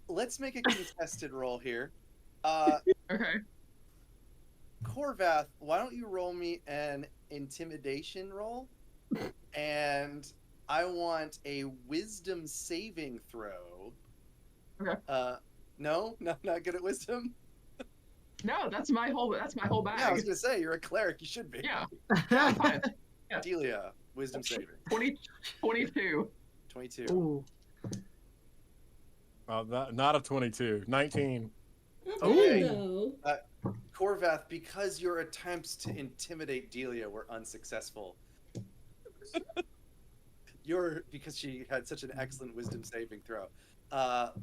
Let's make a contested roll here. Okay. Corvath, why don't you roll me an intimidation roll? And I want a wisdom saving throw. Okay. No, not good at wisdom. No, that's my whole bag. Yeah, I was gonna say you're a cleric. You should be. Yeah. Yeah, fine. Yeah. Delia, wisdom saving. 22. 22. Ooh. Not a 22. 19. Okay. Though. Corvath, because your attempts to intimidate Delia were unsuccessful. Because she had such an excellent wisdom saving throw.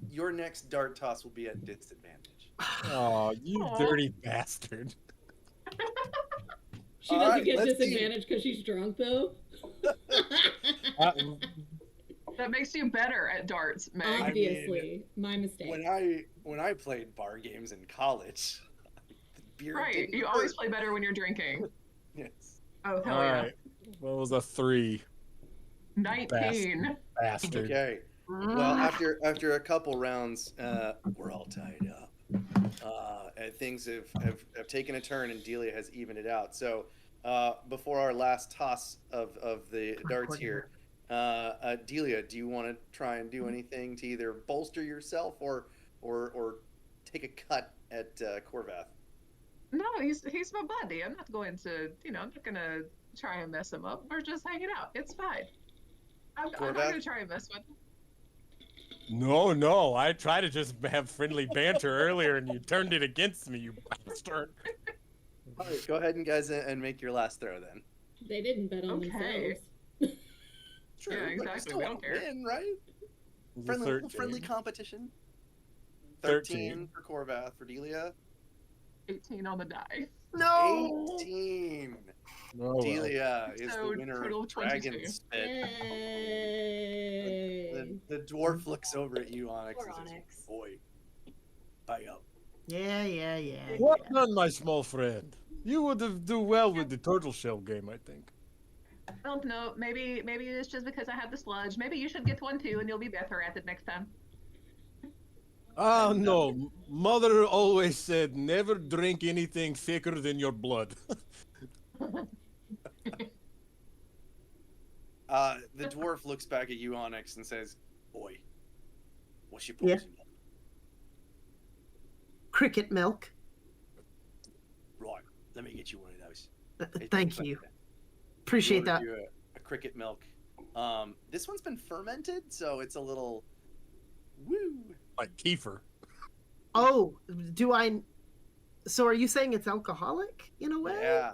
Your next dart toss will be at disadvantage. Oh, you Aw. dirty bastard. She All doesn't right, get let's see. disadvantage because she's drunk, though. That makes you better at darts, Meg. Obviously, my mistake. When I played bar games in college, the beer Right. didn't You hurt. always play better when you're drinking. Yes. Oh, hell All yeah. right. What was a 3? 19. Bastard. Okay. Well, after a couple rounds, we're all tied up, and things have taken a turn, and Delia has evened it out. So, before our last toss of the darts here, Delia, do you want to try and do anything to either bolster yourself or take a cut at Corvath? No, he's my buddy. I'm not going to, I'm not going to try and mess him up. We're just hanging out. It's fine. I'm not going to try and mess with him. No. I tried to just have friendly banter earlier and you turned it against me, you bastard. All right, go ahead and guys and make your last throw then. They didn't bet on Okay. themselves. True, Yeah, but you exactly, still we don't wanna care. win, right? It was a 13. Friendly competition. 13. for Corvath. For Delia, 18 on the die. No. 18. Oh, well. Delia is So, the winner total of 22. Dragon Spit. Yay. The dwarf looks over at you, Onyx, Poor and says, Onyx. "Boy, buy up." Yeah. Well done, my small friend. You would have do well with the turtle shell game, I think. No, maybe it's just because I have the sludge. Maybe you should get one too, and you'll be better at it next time. Oh, no. Mother always said, never drink anything thicker than your blood. The dwarf looks back at you, Onyx, and says, "Boy, what's your Yeah. poison?" Cricket milk. Right, let me get you one of those. Thank you. Appreciate that. You a cricket milk. This one's been fermented, so it's a little woo. Like kefir. Oh, do I? So are you saying it's alcoholic in a way? Yeah.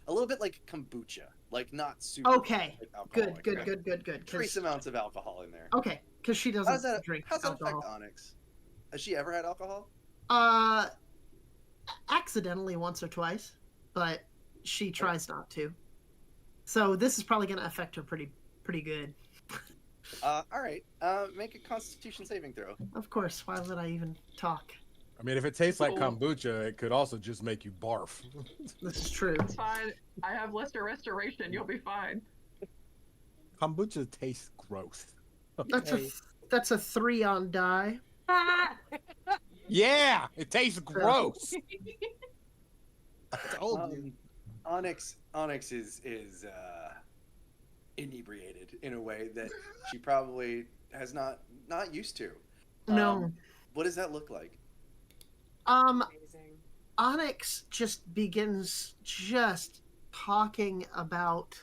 A little bit like kombucha, like not super. Okay. like Good. alcoholic, right? 'cause- Trace amounts of alcohol in there. Okay, because she How's doesn't that? drink How's that affect alcohol. Onyx? Has she ever had alcohol? Accidentally once or twice, but she tries not to. So this is probably going to affect her pretty good. All right. Make a Constitution saving throw. Of course. Why would I even talk? I mean, if it tastes like Cool. kombucha, it could also just make you barf. This is true. It's fine. I have lesser restoration. You'll be fine. Kombucha tastes gross. That's a 3 on die. Yeah, it tastes gross. I told you. Onyx is inebriated in a way that she probably has not used to. No. What does that look like? Amazing. Onyx just begins just talking about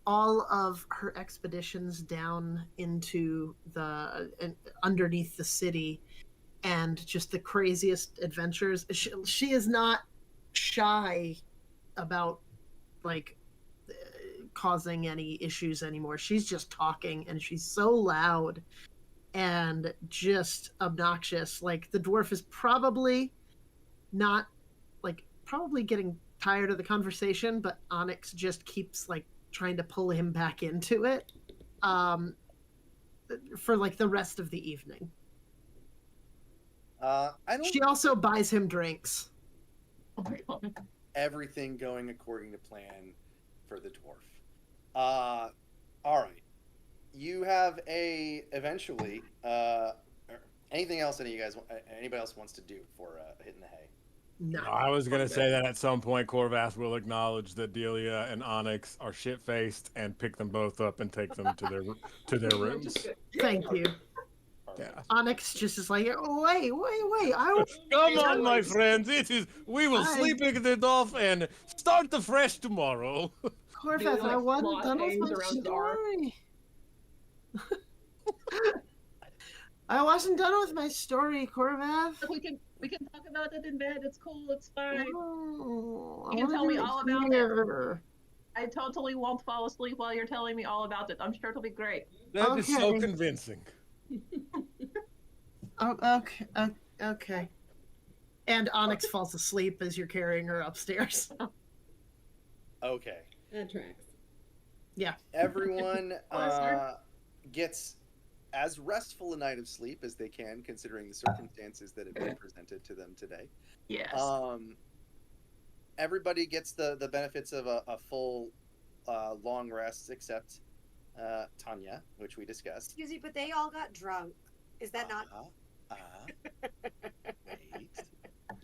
all of her expeditions down into underneath the city and just the craziest adventures. She is not shy about causing any issues anymore. She's just talking, and she's so loud and just obnoxious. Like, the dwarf is probably not, like, probably getting tired of the conversation, but Onyx just keeps, like, trying to pull him back into it for, like, the rest of the evening. I don't. She also buys him drinks. Oh my god. Everything going according to plan for the dwarf. All right. You have eventually. Anything else? Anybody else wants to do for hitting the hay? No. I was gonna say that at some point Corvath will acknowledge that Delia and Onyx are shit-faced and pick them both up and take them to their rooms. Thank you. Yeah. Onyx just is like, wait. Come on, my friends. We will Hi. sleep it off and start afresh tomorrow. Corvath, I like, wasn't slot done with hangs my around his arm. story. I wasn't done with my story, Corvath. We can talk about it in bed. It's cool. It's fine. Oh, I You can wanna tell do me it all about it. here. I totally won't fall asleep while you're telling me all about it. I'm sure it'll be great. That is so Okay. convincing. Oh, okay. And Onyx falls asleep as you're carrying her upstairs. Okay. That tracks. Everyone Bless her. gets as restful a night of sleep as they can, considering the circumstances that have been presented to them today. Yes. Everybody gets the benefits of a full long rest, except Tanya, which we discussed. Excuse me, but they all got drunk. Is that not? Wait.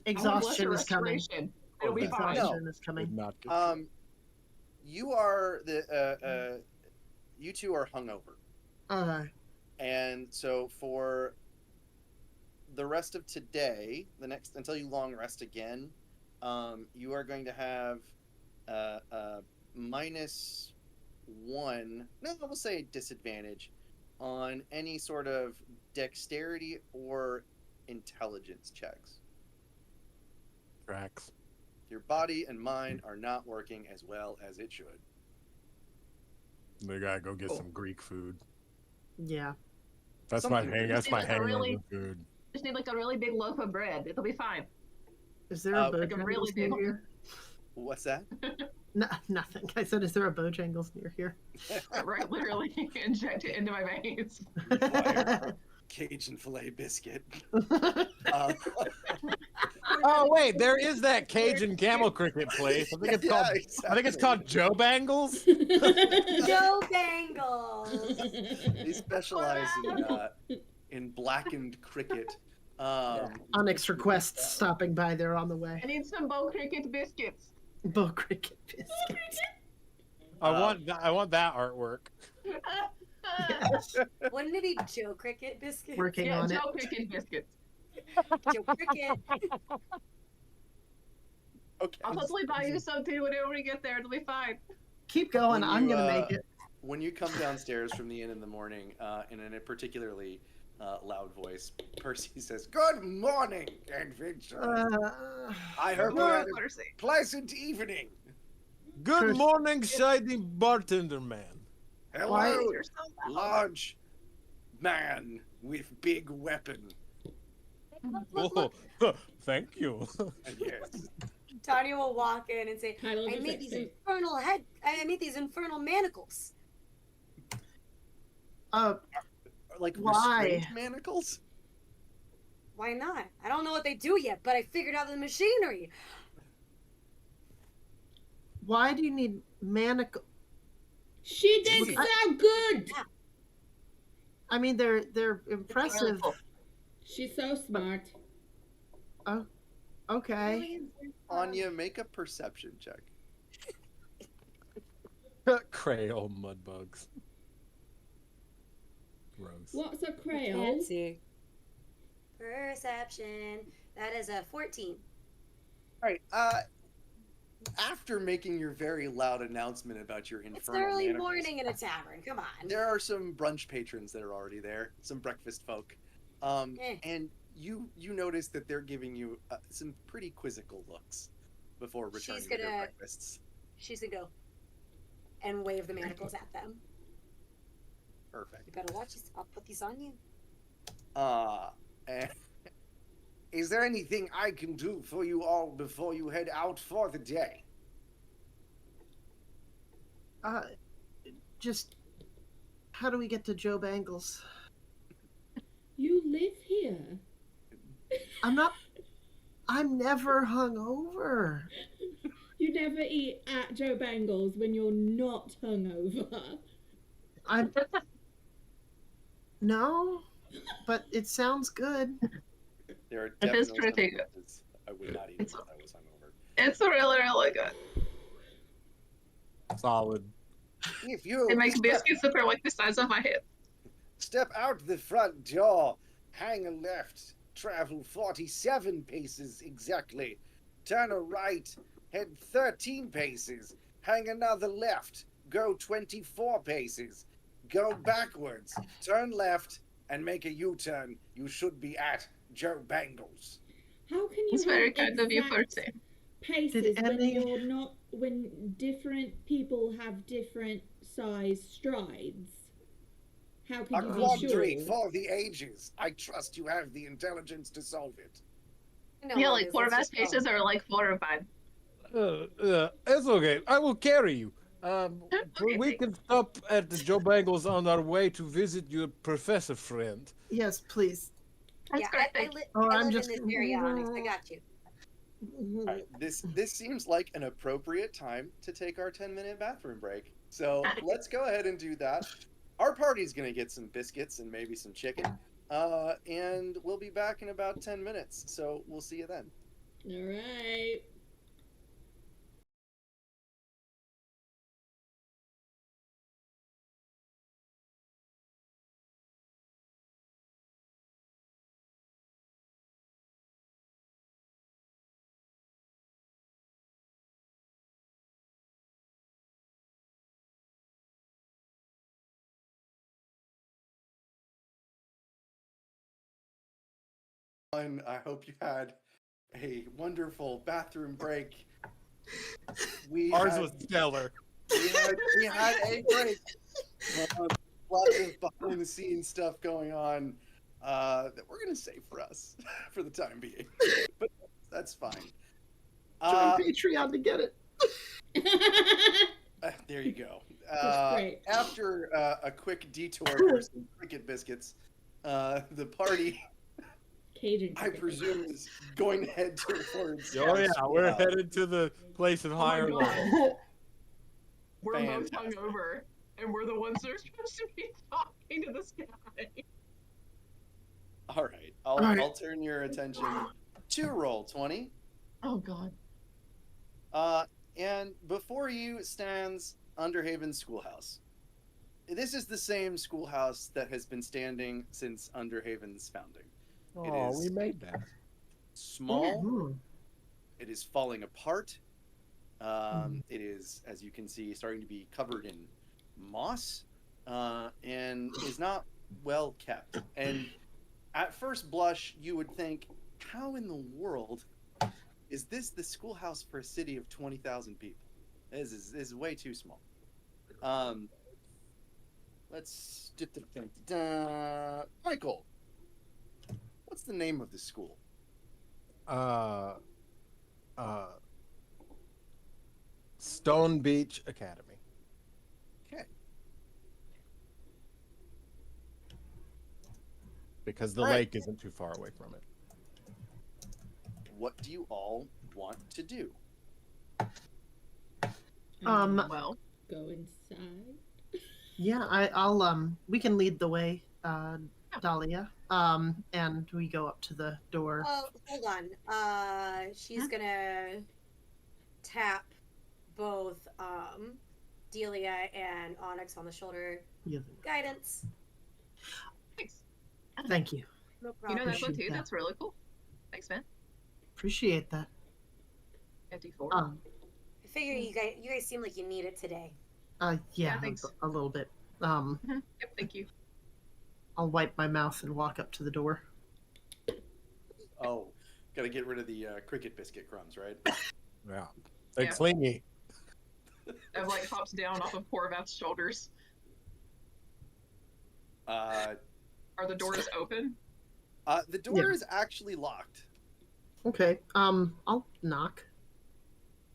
Exhaustion is coming. Restoration. It'll be fine. Exhaustion is coming. Would not get You are you two are hungover. And so for the rest of today, until you long rest again, you are going to have -1. No, we'll say disadvantage on any sort of dexterity or intelligence checks. tracks. Your body and mind are not working as well as it should. We gotta go get some Greek food. Yeah. That's Something- my Like a really- hangover food. Just need like a really big loaf of bread. It'll be fine. Is there a like a Bojangles really near big- here? What's that? No, nothing. I said, is there a Bojangles near here? Right, literally inject it into my veins. Cajun filet biscuit. Oh wait, there is that Cajun camel cricket place. I think it's called. I think it's called Joe Bangles. Joe Bangles. They specialize in blackened cricket. Onyx requests stopping by there on the way. I need some bow cricket biscuits. Bo cricket biscuit. I want that artwork. Yes. Wouldn't it be Joe Cricket biscuit? Working Yeah, on it. Joe cricket biscuits. Joe Cricket. Okay. I'll totally buy you some too whenever we get there. It'll be fine. Keep going. When I'm you, gonna make it. When you come downstairs from the inn in the morning, and in a particularly loud voice, Percy says, "Good morning, adventurers. I hope you had a Mercy. pleasant evening. Good Chris- morning, shiny bartender man. Hello, You're so loud. large man with big weapon." Oh, thank you. Yes. Tanya will walk in and say, Title of I your made sex these tape. I made these infernal manacles. Like Why? restraint manacles? Why not? I don't know what they do yet, but I figured out the machinery. Why do you need manacle? She did so good. I mean, they're impressive. Cool. She's so smart. Okay. Anya, make a perception check. Crayon mud bugs. Gross. What's a Can't crayon? see. Perception. That is a 14. All right. After making your very loud announcement about your It's infernal early manacles, morning in a tavern. Come on. there are some brunch patrons that are already there, some breakfast folk, and you notice that they're giving you some pretty quizzical looks before returning to their gonna- breakfasts. She's gonna go. and wave the manacles at them. Perfect. You better watch this. I'll put these on you. And is there anything I can do for you all before you head out for the day? Just how do we get to Joe Bangles? You live here. I'm never hungover. You never eat at Joe Bangles when you're not hungover. No, but it sounds good. There are It is definitely pretty some good. places I would not eat if I was hungover. It's really, really good. Solid. If you They make biscuits that are like the size of my head. step out the front door, hang a left, travel 47 paces exactly, turn a right, head 13 paces, hang another left, go 24 paces, go backwards, turn left, and make a U-turn. You should be at Joe Bangles. How can you It's very have kind of you, exact Percy. paces when Emily- you're not, when different people have different size strides? How A can you quandary be sure? for the ages. I trust you have the intelligence to solve it. I know Yeah, what like it is. 4 of Let's us just go. paces are like 4 or 5. It's okay. I will carry you. Okay, We can stop at the Joe Bangles on our way to visit your professor friend. Yes, please. That's Yeah, great. I Thank you. live in this area, Onyx. I got you. All right, this seems like an appropriate time to take our 10-minute bathroom break. So let's go ahead and do that. Our party's gonna get some biscuits and maybe some chicken, and we'll be back in about 10 minutes. So we'll see you then. All right. I hope you had a wonderful bathroom break. We Ours had, was stellar. we had a break. Lots of behind the scenes stuff going on that we're gonna save for us for the time being, but that's fine. Join Patreon to get it. There you go. That's great. After a quick detour for some cricket biscuits, the party, Cajun. I cricket. presume, is going to head towards. Oh our yeah, we're schoolhouse. headed to the place of Oh my higher God. level. We're both Fantastic. hungover, and we're the ones that are supposed to be talking to this guy. All right, All right. I'll turn your attention to roll 20. Oh God. And before you stands Underhaven Schoolhouse. This is the same schoolhouse that has been standing since Underhaven's founding. Oh, is- we made that. Small, Mhm. it is falling apart. It is, as you can see, starting to be covered in moss, and is not well kept. And at first blush, you would think, how in the world is this the schoolhouse for a city of 20,000 people? This is way too small. Let's Michael, what's the name of the school? Stone Beach Academy. Okay. Because the All right. lake isn't too far away from it. What do you all want to do? Well, Go inside. Yeah, I'll we can lead the way, Dahlia. And we go up to the door. Oh, hold on. She's gonna tap both Delia and Onyx on the shoulder. Yeah, Guidance. thanks. thank you. No You problem. know that one Appreciate too? that. That's really cool. Thanks, man. Appreciate that. 54. I figure you guys seem like you need it today. Yeah, thanks. a little bit. Yep, thank you. I'll wipe my mouth and walk up to the door. Oh, gotta get rid of the cricket biscuit crumbs, right? Yeah. They're Yeah. clingy. Ev like hops down off of Corvath's shoulders. Are the doors open? The door is actually locked. Okay. I'll knock.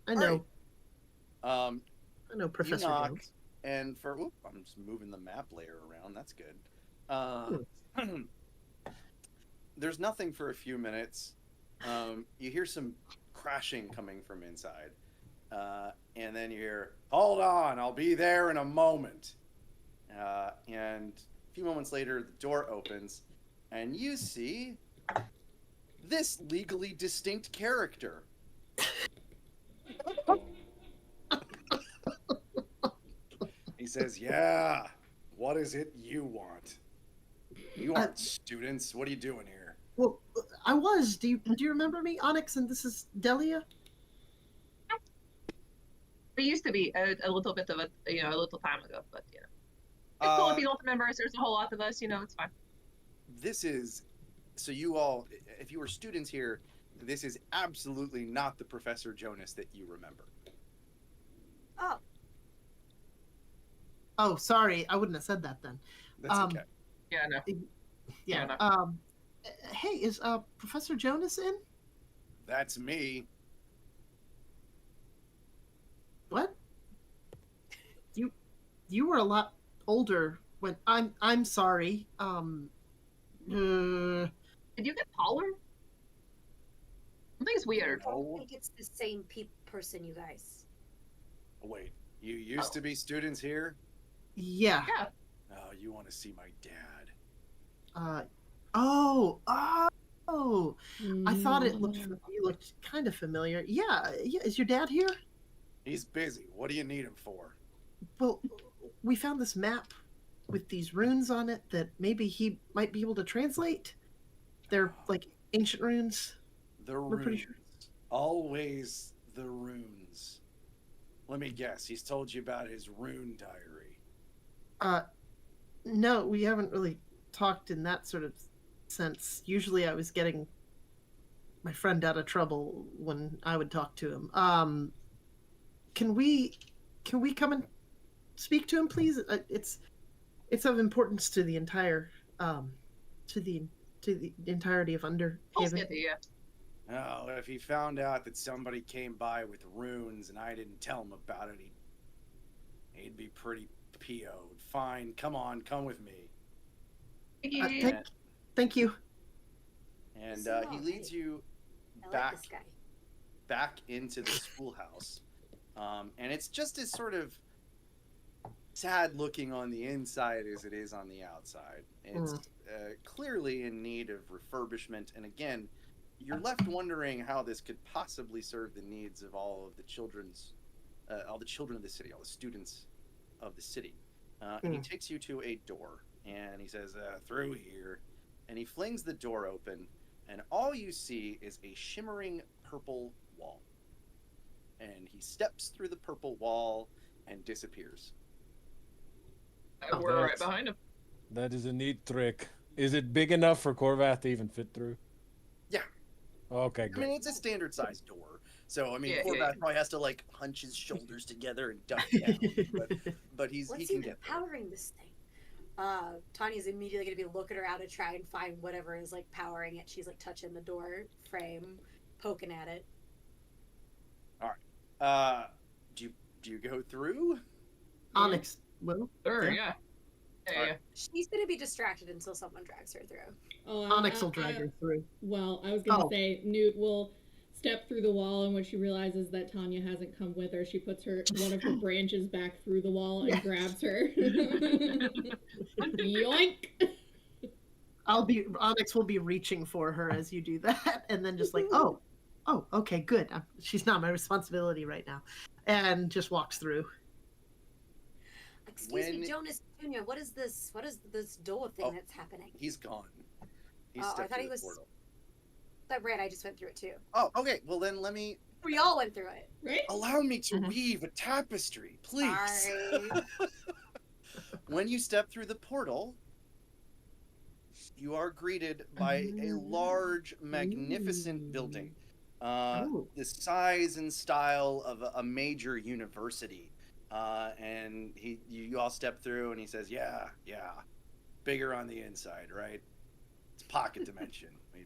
I know. Right. I know Professor knock, Jones. and I'm just moving the map layer around. That's good. There's nothing for a few minutes. You hear some crashing coming from inside, and then you hear, "Hold on, I'll be there in a moment." And a few moments later, the door opens, and you see this legally distinct character. He says, "Yeah, what is it you want? You aren't students. What are you doing here?" Well, I was. Do you remember me, Onyx? And this is Delia. We used to be a little bit of a little time ago, but it's cool if you don't remember us. There's a whole lot of us. It's fine. This is so you all. If you were students here, this is absolutely not the Professor Jonas that you remember. Oh, Oh, sorry. I wouldn't have said that then. That's okay. Yeah, no. Yeah. no. Hey, is Professor Jonas in? That's me. What? You were a lot older when I'm sorry. Did you get taller? Something's I weird. don't think it's the same person, you guys. Oh, wait, you used to be students here? Yeah. Yeah. Oh, you want to see my dad? Oh. I thought you looked kind of familiar. Yeah. Is your dad here? He's busy. What do you need him for? Well, we found this map with these runes on it that maybe he might be able to translate. They're like ancient runes. The We're runes. pretty sure. Always the runes. Let me guess. He's told you about his rune diary. No, we haven't really talked in that sort of sense. Usually I was getting my friend out of trouble when I would talk to him. Can we come and speak to him, please? It's of importance to the entire to the entirety of Underhaven. Oh, if he found out that somebody came by with runes and I didn't tell him about it, he'd be pretty PO'd. Fine, come with me. Thank you. And So he leads you I back like this guy. back into the schoolhouse. And it's just as sort of sad looking on the inside as it is on the outside. It's clearly in need of refurbishment. And again, you're left wondering how this could possibly serve the needs of all the children of the city, all the students of the city. And he takes you to a door, and he says, "Through here." And he flings the door open, and all you see is a shimmering purple wall. And he steps through the purple wall and disappears. We're right behind him. That is a neat trick. Is it big enough for Corvath to even fit through? Yeah. Okay, I good. mean, it's a standard sized door. So, I mean, Yeah, Corvath probably has to, like, hunch his shoulders together and duck down. but he What's can even get there. powering this thing? Tanya's immediately gonna be looking around to try and find whatever is like powering it. She's like touching the door frame, poking at it. Do you go through? Onyx will. Sure, Yeah. yeah. She's gonna be distracted until someone drags her through. Oh, Onyx will drag her through. Well, I was gonna Oh. say Newt will step through the wall, and when she realizes that Tanya hasn't come with her, she puts one of her branches back through the wall and grabs her. Yoink! Onyx will be reaching for her as you do that, and then just like, oh, okay, good. She's not my responsibility right now, and just walks through. Excuse me, Jonas Jr. What is this door thing that's happening? He's gone. He I stepped thought through he the was. portal. That red, I just went through it too. Oh, okay. Well, then let me We all went through it. Right? allow me to weave a tapestry, please. Sorry. When you step through the portal, you are greeted by a large, magnificent building. The size and style of a major university. And you all step through, and he says, "Yeah, bigger on the inside, right? It's pocket dimension. We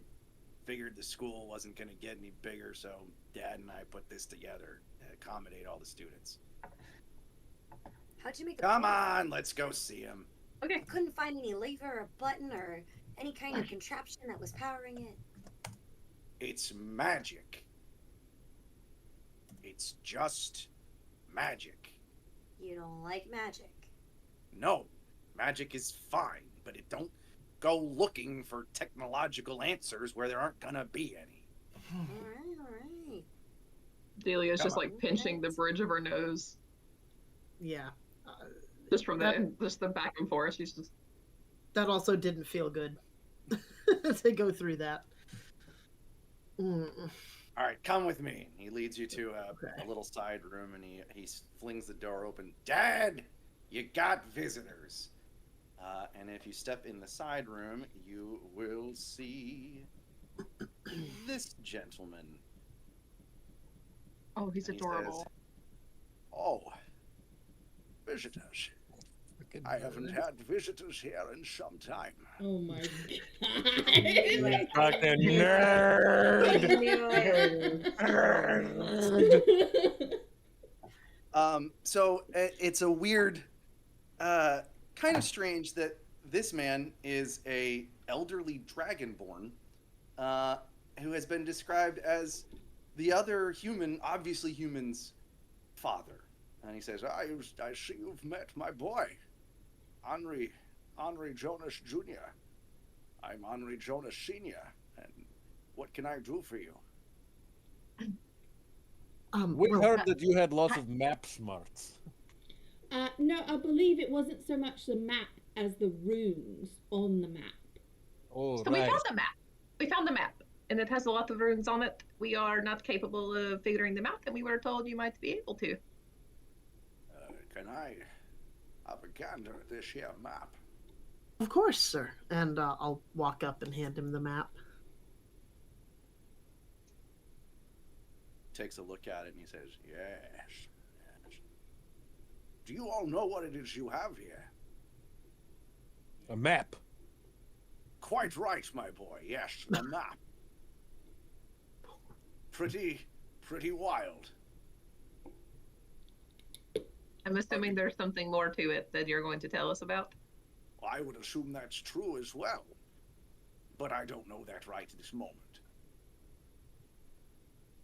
figured the school wasn't going to get any bigger, so Dad and I put this together to accommodate all the students." How'd you make? Come on, let's go see him. Okay. I couldn't find any lever or button or any kind of contraption that was powering it. It's magic. It's just magic. You don't like magic. No, magic is fine, but it don't go looking for technological answers where there aren't gonna be any. All right. Delia's Come just on. like pinching the bridge of her nose, Yeah. just from just the back and forth. She's just That also didn't feel good to go through that. All right, come with me. He leads you to Okay. a little side room, and he flings the door open. Dad, you got visitors. And if you step in the side room, you will see this gentleman. oh, he's And he adorable. says, "Oh, visitors. I haven't had visitors here in some time." Oh my Anyway, Like a I nerd. knew it. god. So it's a weird, kind of strange that this man is a elderly dragonborn, who has been described as the other human, obviously human's father. And he says, I see you've met my boy, Henry Jonas Jr. I'm Henry Jonas Sr., and what can I do for you? We Well, heard that you had lots of map smarts. No, I believe it wasn't so much the map as the runes on the map. Oh, So we right. found the map. We found the map, and it has a lot of runes on it. We are not capable of figuring them out, and we were told you might be able to. Can I have a gander at this here map? of course, sir. And I'll walk up and hand him the map. Takes a look at it and he says, yes. Do you all know what it is you have here? A map. Quite right, my boy. Yes, a map. Pretty wild. I'm assuming there's something more to it that you're going to tell us about. I would assume that's true as well. But I don't know that right at this moment.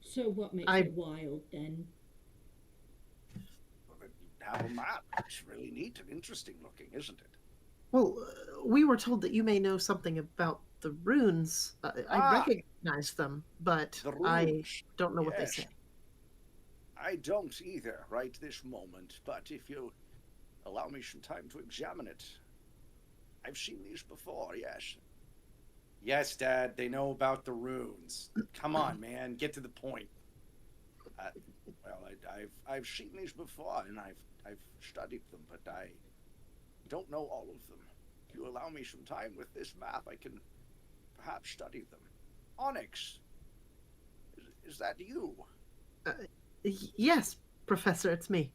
So what makes I- it wild then? But you have a map. It's really neat and interesting looking, isn't it? Well, we were told that you may know something about the runes. I recognize them, but The I runes. don't know what they Yes. say. I don't either right this moment, but if you allow me some time to examine it. I've seen these before, yes. Yes, Dad, they know about the runes. Come on, man, get to the point. I've seen these before, and I've studied them, but I don't know all of them. If you allow me some time with this map, I can perhaps study them. Onyx, is that you? Yes, Professor, it's me.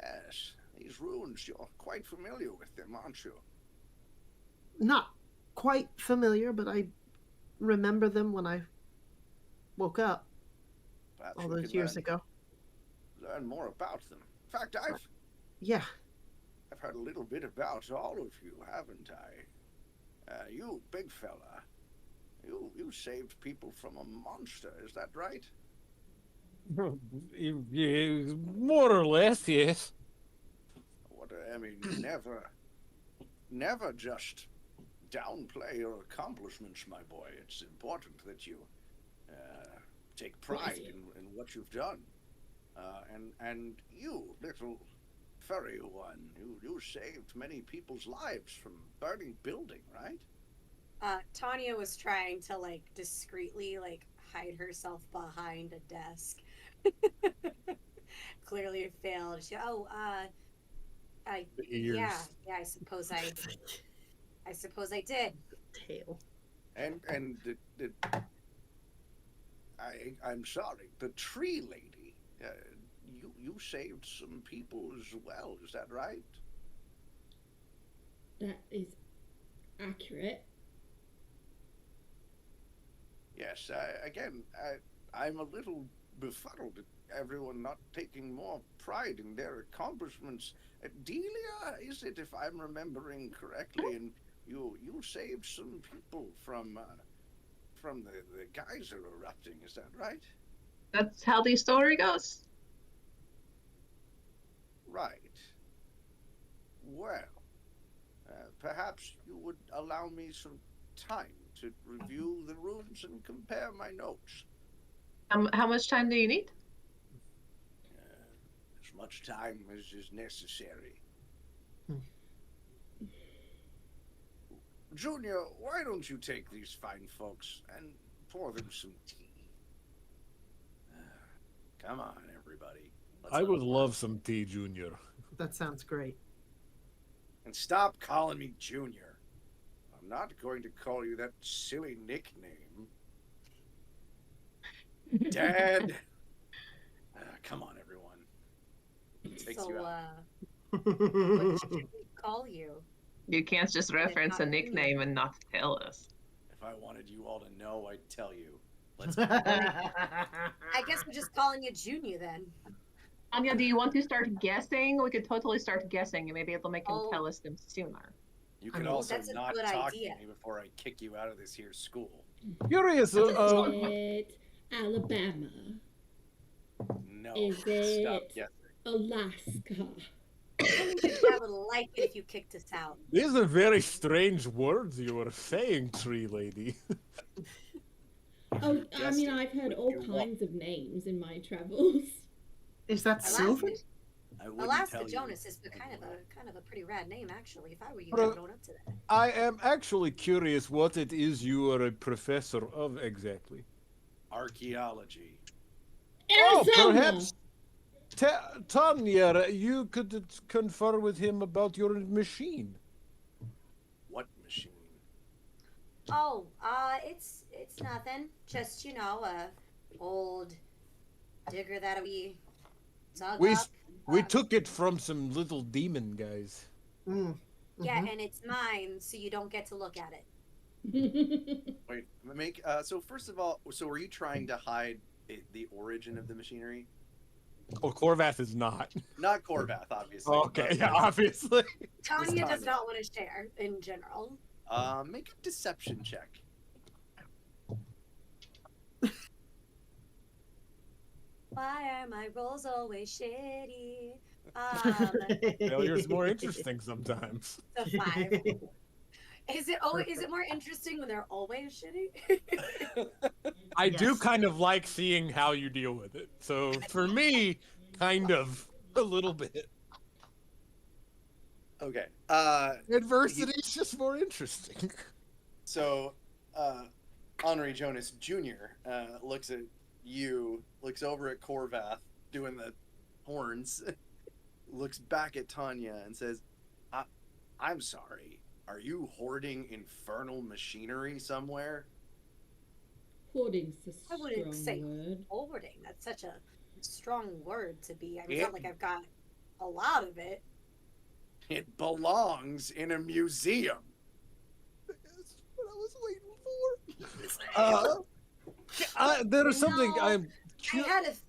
Yes, these runes, you're quite familiar with them, aren't you? Not quite familiar, but I remember them when I woke up Perhaps all we those could years ago. learn more about them. In fact, Yeah. I've heard a little bit about all of you, haven't I? You, big fella, you saved people from a monster, is that right? Yeah, more or less, yes. What I mean, never just downplay your accomplishments, my boy. It's important that you take pride in what you've done. And you, little furry one, you saved many people's lives from burning building, right? Tanya was trying to discreetly hide herself behind a desk. Clearly it failed. She, I The ears. yeah, I suppose I did. Tail. And I'm sorry, the tree lady. you saved some people as well. Is that right? That is accurate. Yes. I'm a little befuddled at everyone not taking more pride in their accomplishments. Delia, is it, if I'm remembering correctly? And you saved some people from the geyser erupting. Is that right? That's how the story goes. Right. Well, perhaps you would allow me some time to review the runes and compare my notes. How much time do you need? As much time as is necessary. Junior, why don't you take these fine folks and pour them some tea? Come on, everybody. I would love some tea, Junior. That sounds great. And stop calling me Junior. I'm not going to call you that silly nickname. Dad. Come on, everyone. Takes you out. What should we call you? You can't just reference a nickname and not tell us. If I wanted you all to know, I'd tell you. Let's I guess we're just calling you Junior then. Anya, do you want to start guessing? We could totally start guessing, and maybe it'll make him Oh. tell us them sooner. You could mean, also that's a not good talk idea. to me before I kick you out of this here school. Curious. Is it Alabama? No. Is Stop it guessing. Alaska? I would like it if you kicked us out. These are very strange words you were saying, tree lady. Oh, I mean, Guessing I've heard what all you want. kinds of names in my travels. Is that Sylvan? I wouldn't Alaska tell Jonas you. is the kind of a pretty rad name, actually. If I were you, Bro- I'd own up to that. I am actually curious what it is you are a professor of exactly. Archaeology. Oh, Arizona! perhaps Tanya, you could confer with him about your machine. What machine? Oh, it's nothing. Just a old digger that we dug We up. we took it from some little demon guys. Mm. Yeah, Mhm. and it's mine, so you don't get to look at it. Wait, so first of all, so were you trying to hide the origin of the machinery? Oh, Corvath is not. Not Corvath, obviously. Okay, but- yeah, obviously. Tanya does Tanya. not want to share in general. Make a deception check. Why are my rolls always shitty? Failure's more interesting sometimes. The 5. Is it more interesting when they're always shitty? I do Yes. kind of like seeing how you deal with it. So for me, kind of a little bit. Okay. Adversity is just more interesting. So, Henri Jonas Jr. Looks at you, looks over at Corvath doing the horns, looks back at Tanya and says, I'm sorry. Are you hoarding infernal machinery somewhere? Hoarding's a I wouldn't strong say word. hoarding. That's such a strong word to be. I mean, Yeah. it's not like I've got a lot of it. It belongs in a museum. That's what I was waiting for. There is something No. I'm.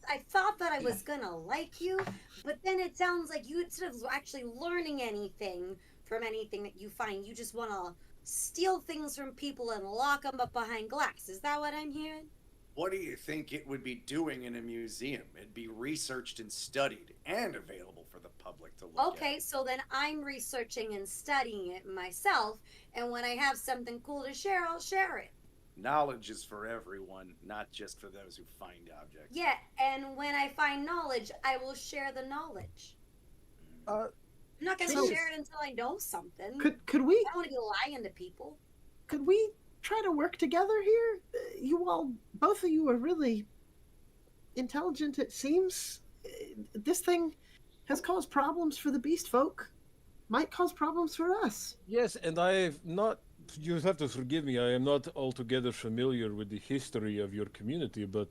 I thought that I was gonna like you, but then it sounds like you, instead of actually learning anything from anything that you find, you just want to steal things from people and lock them up behind glass. Is that what I'm hearing? What do you think it would be doing in a museum? It'd be researched and studied and available for the public to look Okay, at. so then I'm researching and studying it myself, and when I have something cool to share, I'll share it. Knowledge is for everyone, not just for those who find objects. Yeah, and when I find knowledge, I will share the knowledge. I'm not gonna So- share it until I know something. Could we I don't want to be lying to people. could we try to work together here? You all, both of you are really intelligent. It seems this thing has caused problems for the beast folk. Might cause problems for us. Yes, and I've not You have to forgive me. I am not altogether familiar with the history of your community, but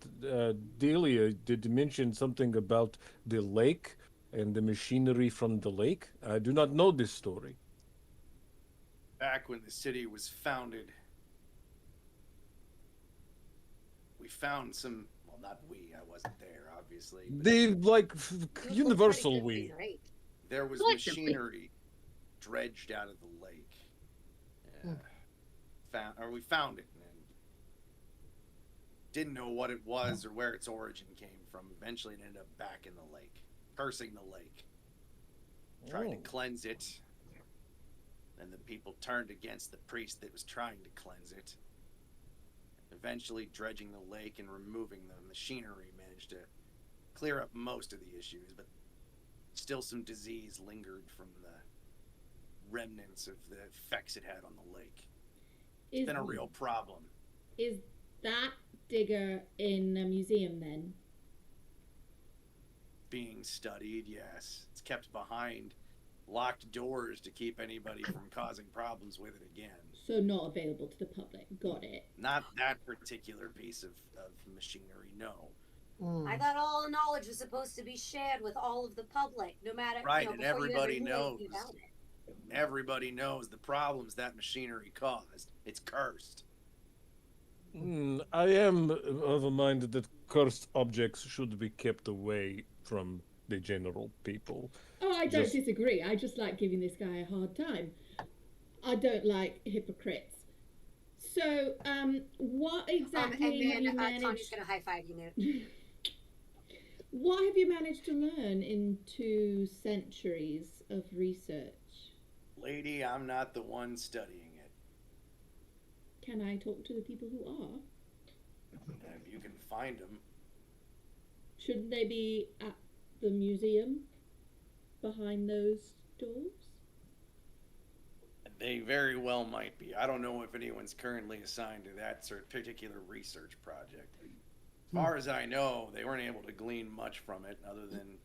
Delia did mention something about the lake and the machinery from the lake. I do not know this story. Back when the city was founded, we found some. Well, not we. I wasn't there, obviously. But The like You universal pretty we. great. there was Collectively. machinery dredged out of the lake. We found it and didn't know what it was or where its origin came from. Eventually, it ended up back in the lake, cursing the lake. Tried to cleanse it. Then the people turned against the priest that was trying to cleanse it. Eventually, dredging the lake and removing the machinery managed to clear up most of the issues, but still some disease lingered from the remnants of the effects it had on the lake. It's been a real problem. Is that digger in a museum then? Being studied, yes. It's kept behind locked doors to keep anybody from causing problems with it again. So not available to the public. Got it. Not that particular piece of machinery, no. I thought all the knowledge was supposed to be shared with all of the public, no matter Right, you know, and before you everybody ever knew knows. anything about it. Everybody knows the problems that machinery caused. It's cursed. I am of a mind that cursed objects should be kept away from the general people. Oh, I don't Just- disagree. I just like giving this guy a hard time. I don't like hypocrites. So, what exactly And have you then Tony's managed? gonna high five you, Newt. What have you managed to learn in 2 centuries of research? Lady, I'm not the one studying it. Can I talk to the people who are? If you can find them. Shouldn't they be at the museum behind those doors? They very well might be. I don't know if anyone's currently assigned to that particular research project. As far as I know, they weren't able to glean much from it other than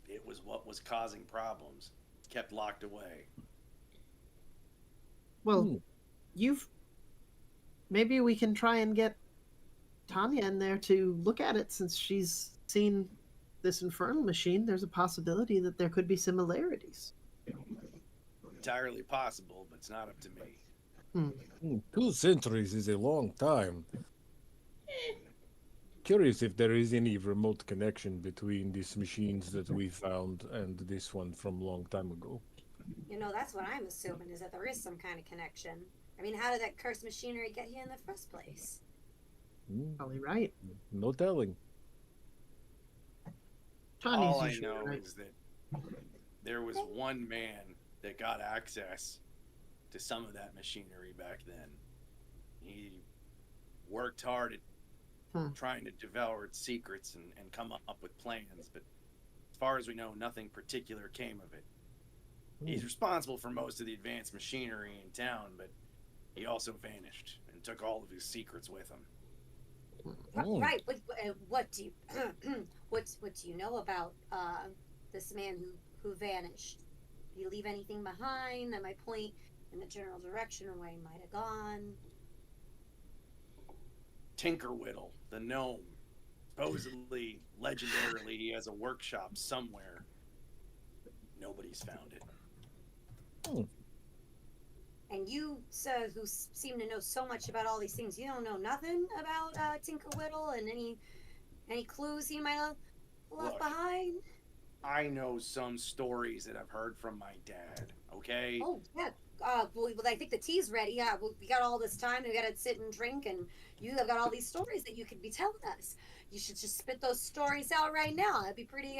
it was what was causing problems. It's kept locked away. Well, maybe we can try and get Tanya in there to look at it since she's seen this infernal machine. There's a possibility that there could be similarities. Entirely possible, but it's not up to me. 2 centuries is a long time. Curious if there is any remote connection between these machines that we found and this one from a long time ago. You know, that's what I'm assuming, is that there is some kind of connection. I mean, how did that cursed machinery get here in the first place? Probably right. No telling. Tanya's All I usually know right. is that there was one man that got access to some of that machinery back then. He worked hard at trying to devour its secrets and come up with plans, but as far as we know, nothing particular came of it. He's responsible for most of the advanced machinery in town, but he also vanished and took all of his secrets with him. Right. What do you what do you know about this man who vanished? Did he leave anything behind that might point in the general direction of where he might have gone? Tinkerwhittle, the gnome. Supposedly, legendarily, he has a workshop somewhere. Nobody's found it. And you, sir, who seem to know so much about all these things, you don't know nothing about Tinkerwhittle and any clues he might have left Look. behind? I know some stories that I've heard from my dad, okay? Oh, yeah. Well, I think the tea's ready. Yeah, we got all this time. We got to sit and drink, and you have got all these stories that you could be telling us. You should just spit those stories out right now. That'd be pretty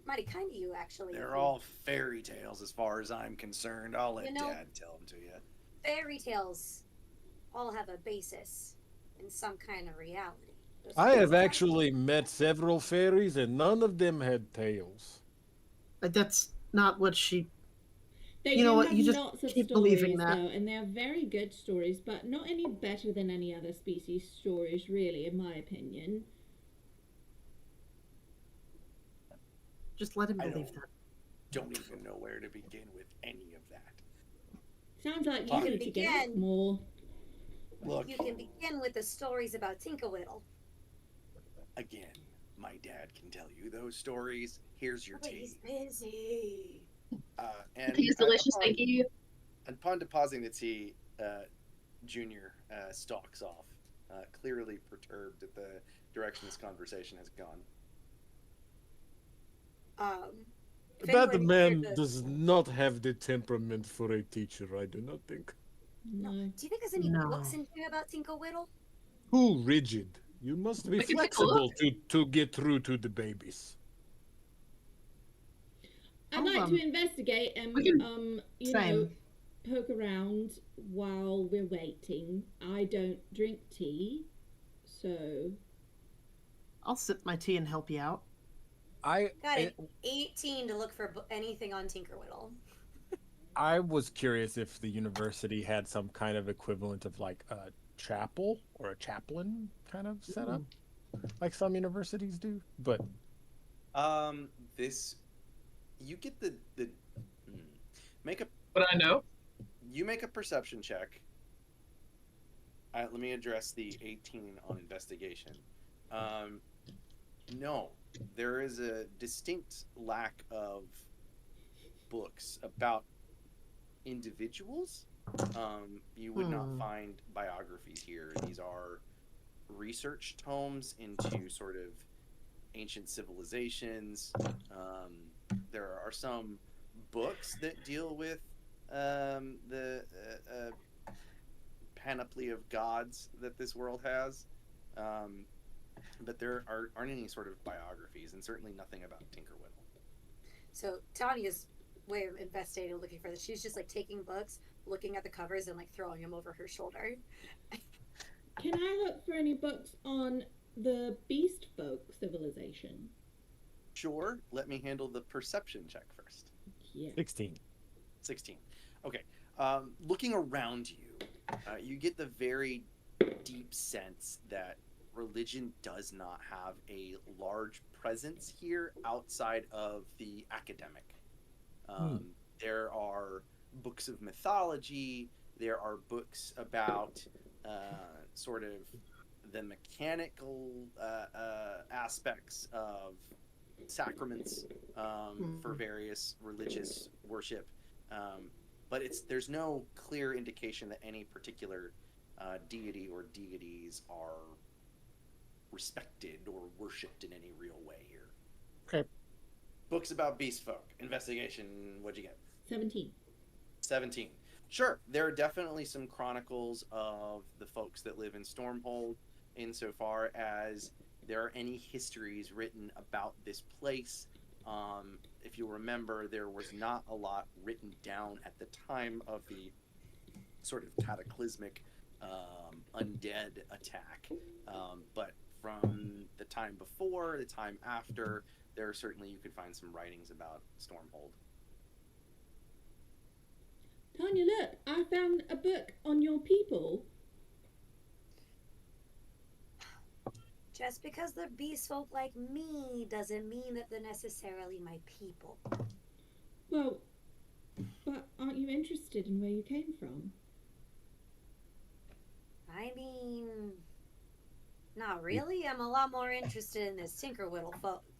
mighty kind of you, actually. They're all fairy tales as far as I'm concerned. I'll let You know- Dad tell them to you. Fairy tales all have a basis in some kind of reality. Those I have fairy- actually met several fairies and none of them had tails. That's not what she. They You know do what, have you just lots of keep stories, believing that. though, and they're very good stories, but not any better than any other species' stories, really, in my opinion. Just let him I believe that. don't even know where to begin with any of that. Sounds like you Fine. need to get out Begin. more. Look, You can begin with the stories about Tinkerwiddle. again, my dad can tell you those stories. Here's your But tea. he's busy. And Tea is delicious, thank you. upon depositing the tea, Junior stalks off, clearly perturbed at the direction this conversation has gone. If That anyone man heard the- does not have the temperament for a teacher, I do not think. No. Do you think there's any No. books in here about Tinkerwiddle? Too rigid. You must be We can take a flexible look. to get through to the babies. I'd like to investigate and, we can- you know, poke around while we're waiting. I don't drink tea, so I'll sip my tea and help you out. Got an 18 to look for anything on Tinkerwiddle. I was curious if the university had some kind of equivalent of like a chapel or a chaplain kind of setup, like some universities do. But This, you get the make a But I know. you make a perception check. Let me address the 18 on investigation. No, there is a distinct lack of books about individuals. You would not find biographies here. These are research tomes into sort of ancient civilizations. There are some books that deal with the panoply of gods that this world has, but there aren't any sort of biographies, and certainly nothing about Tinkerwiddle. So Tanya's way of investigating, looking for this, she's just like taking books, looking at the covers, and like throwing them over her shoulder. can I look for any books on the beast folk civilization? Sure, let me handle the perception check first. Yeah. 16. 16. Okay. Looking around you, you get the very deep sense that religion does not have a large presence here outside of the academic. There are books of mythology, there are books about sort of the mechanical aspects of sacraments for various religious worship, but there's no clear indication that any particular deity or deities are respected or worshipped in any real way here. Okay. Books about beast folk. Investigation, what'd you get? 17. 17. Sure, there are definitely some chronicles of the folks that live in Stormhold, insofar as there are any histories written about this place. If you remember, there was not a lot written down at the time of the sort of cataclysmic undead attack, but from the time before, the time after, there are certainly, you could find some writings about Stormhold. Tanya, look, I found a book on your people. Just because they're beast folk like me doesn't mean that they're necessarily my people. Well, but aren't you interested in where you came from? I mean, not really. I'm a lot more interested in this Tinkerwiddle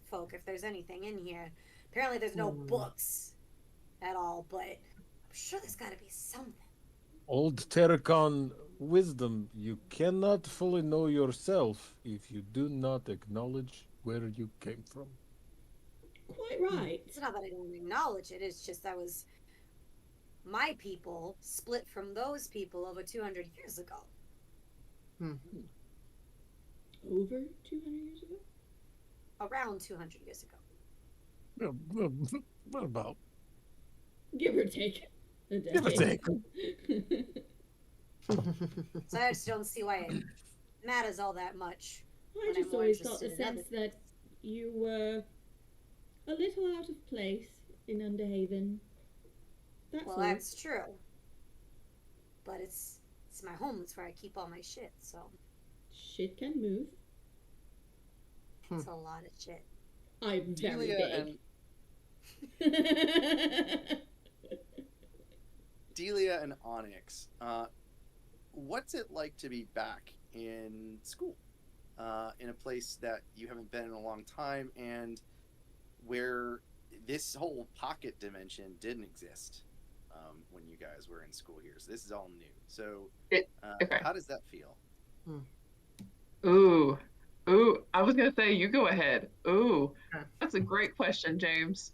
folk, if there's anything in here. Apparently there's no books at all, but I'm sure there's gotta be something. Old Terracon wisdom, you cannot fully know yourself if you do not acknowledge where you came from. Quite right. It's not that I don't acknowledge it, it's just that was my people split from those people over 200 years ago. Over 200 years ago? Around 200 years ago. What about? Give or take. A decade. Give or take. So I just don't see why it matters all that much. I when just I'm more always got the interested in sense that you were a little out of place in Underhaven. That's Well, all. that's true. But it's my home. It's where I keep all my shit. So Shit can move. it's a lot of shit. I'm very Delia big. Delia and Onyx, what's it like to be back in school, in a place that you haven't been in a long time, and where this whole pocket dimension didn't exist when you guys were in school here? So this is all new. So Okay. how does that feel? Ooh. Ooh. I was gonna say you go ahead. Ooh. Okay. That's a great question, James.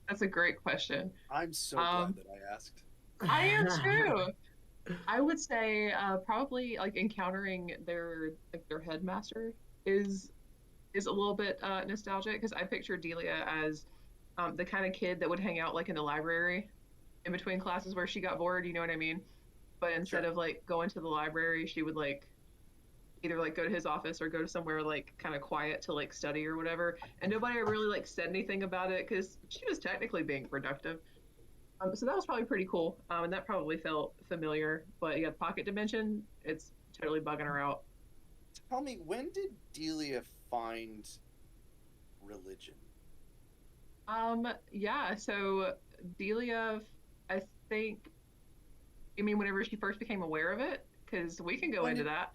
That's a great question. I'm so glad that I asked. I am too. I would say probably like encountering their headmaster is a little bit nostalgic, because I picture Delia as the kind of kid that would hang out like in the library in between classes where she got bored, you know what I mean? But instead Sure. of like going to the library, she would like either like go to his office or go to somewhere like kind of quiet to like study or whatever. And nobody really like said anything about it because she was technically being productive. So that was probably pretty cool, and that probably felt familiar. But yeah, pocket dimension, it's totally bugging her out. Tell me, when did Delia find religion? Yeah. So Delia, I think, you mean whenever she first became aware of it? Because we can go When into did, that.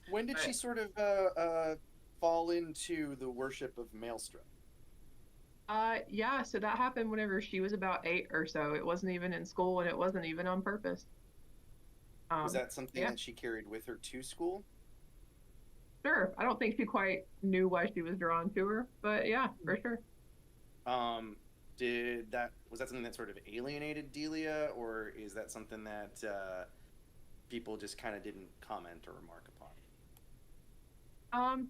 when did she But sort of fall into the worship of Maelstrom? yeah. So that happened whenever she was about 8 or so. It wasn't even in school, and it wasn't even on purpose. Was that something Yeah. that she carried with her to school? Sure. I don't think she quite knew why she was drawn to her, but yeah, for sure. Was that something that sort of alienated Delia, or is that something that people just kind of didn't comment or remark upon? Um,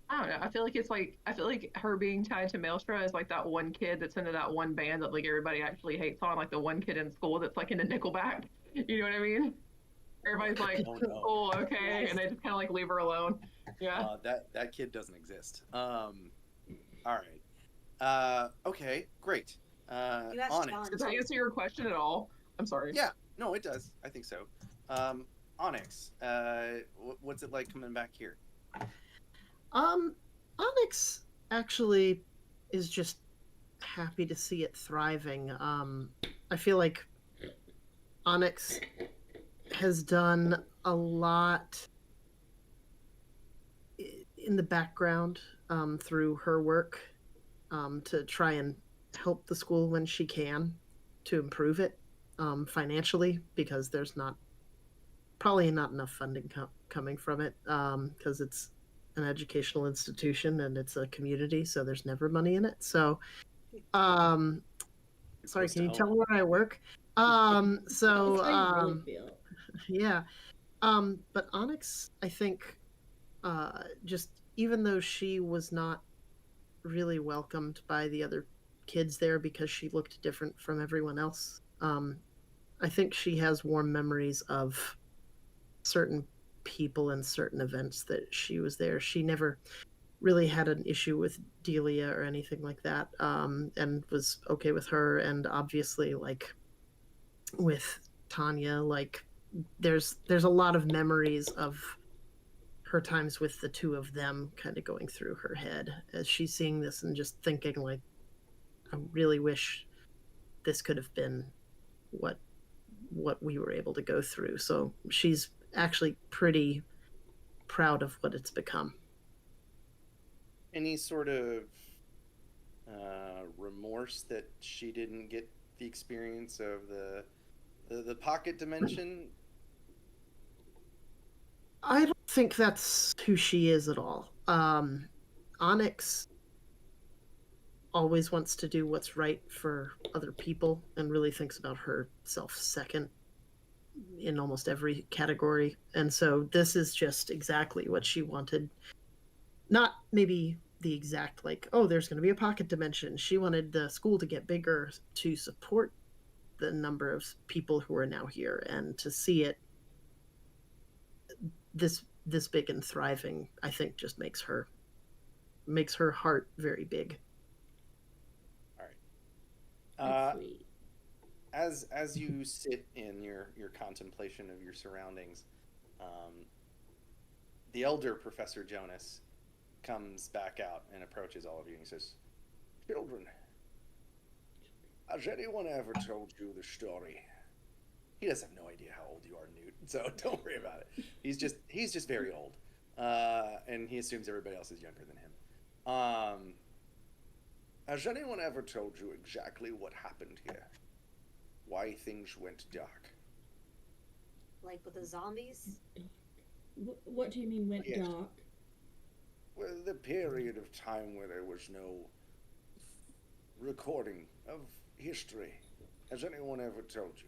I don't know. I feel like her being tied to Maelstrom is like that one kid that's into that one band that like everybody actually hates on, like the one kid in school that's like into Nickelback. You know what I mean? Everybody's like, Oh no. "Cool, okay," Nice. and they just kind of like leave her alone. Yeah. That kid doesn't exist. All right. Okay, great. You asked Onyx. John Does that too. answer your question at all? I'm sorry. Yeah, no, it does. I think so. Onyx. What's it like coming back here? Onyx actually is just happy to see it thriving. I feel like Onyx has done a lot in the background through her work to try and help the school when she can to improve it financially, because there's probably not enough funding coming from it, because it's an educational institution and it's a community, so there's never money in it. So sorry, Close can to you tell home. where I work? So That's how you really feel. yeah. But Onyx, I think, just even though she was not really welcomed by the other kids there because she looked different from everyone else, I think she has warm memories of certain people and certain events that she was there. She never really had an issue with Delia or anything like that, and was okay with her. And obviously, like with Tanya, like there's a lot of memories of her times with the two of them kind of going through her head as she's seeing this and just thinking like, I really wish this could have been what we were able to go through. So she's actually pretty proud of what it's become. Any sort of remorse that she didn't get the experience of the pocket dimension? I don't think that's who she is at all. Onyx always wants to do what's right for other people and really thinks about herself second in almost every category. And so this is just exactly what she wanted. Not maybe the exact, like, oh, there's going to be a pocket dimension. She wanted the school to get bigger to support the number of people who are now here, and to see it this big and thriving, I think just makes her heart very big. All right. That's sweet. As you sit in your contemplation of your surroundings, the elder Professor Jonas comes back out and approaches all of you and he says, "Children, Has anyone ever told you the story? He does have no idea how old you are, Newt, so don't worry about it. He's just very old, and he assumes everybody else is younger than him. Has anyone ever told you exactly what happened here? Why things went dark? Like with the zombies? What do you mean went Yes. dark? Well, the period of time where there was no recording of history. Has anyone ever told you?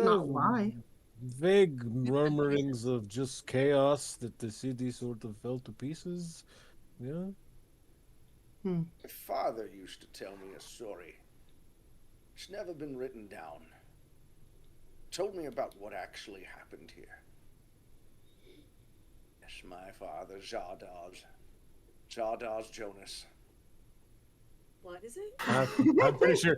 Not why. Vague murmurings of just chaos that the city sort of fell to pieces. Yeah. My father used to tell me a story. It's never been written down. Told me about what actually happened here. Yes, my father, Zardoz Jonas. What is it? I'm pretty sure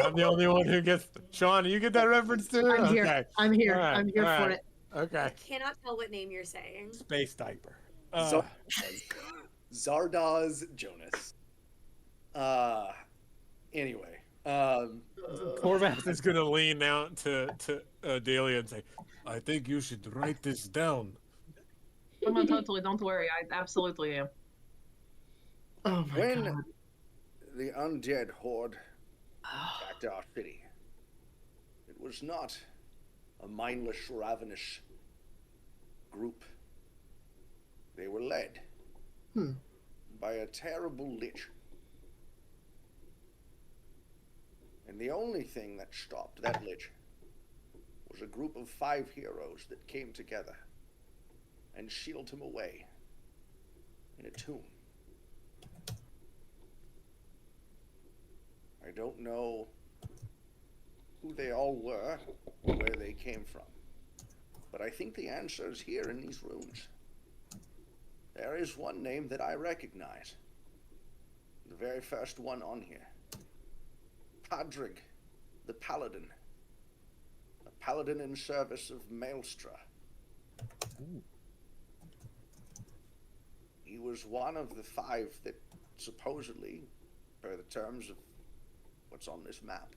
I'm the only one who gets. Sean, you get that reference too? I'm here. Okay. I'm here. All right, I'm here all for right. it. I Okay. cannot tell what name you're saying. Space diaper. Zardoz Jonas. Anyway. Corvax is gonna lean out to Delia and say, "I think you should write this down." Oh, no, totally. Don't worry. I absolutely am. Oh my When god. the undead horde attacked our city, it was not a mindless, ravenous group. They were led by a terrible lich. And the only thing that stopped that lich was a group of 5 heroes that came together and sealed him away in a tomb. I don't know who they all were or where they came from, but I think the answer is here in these runes. There is one name that I recognize, the very first one on here. Padrig, the Paladin. A paladin in service of Maelstra. He was one of the 5 that supposedly, per the terms of what's on this map,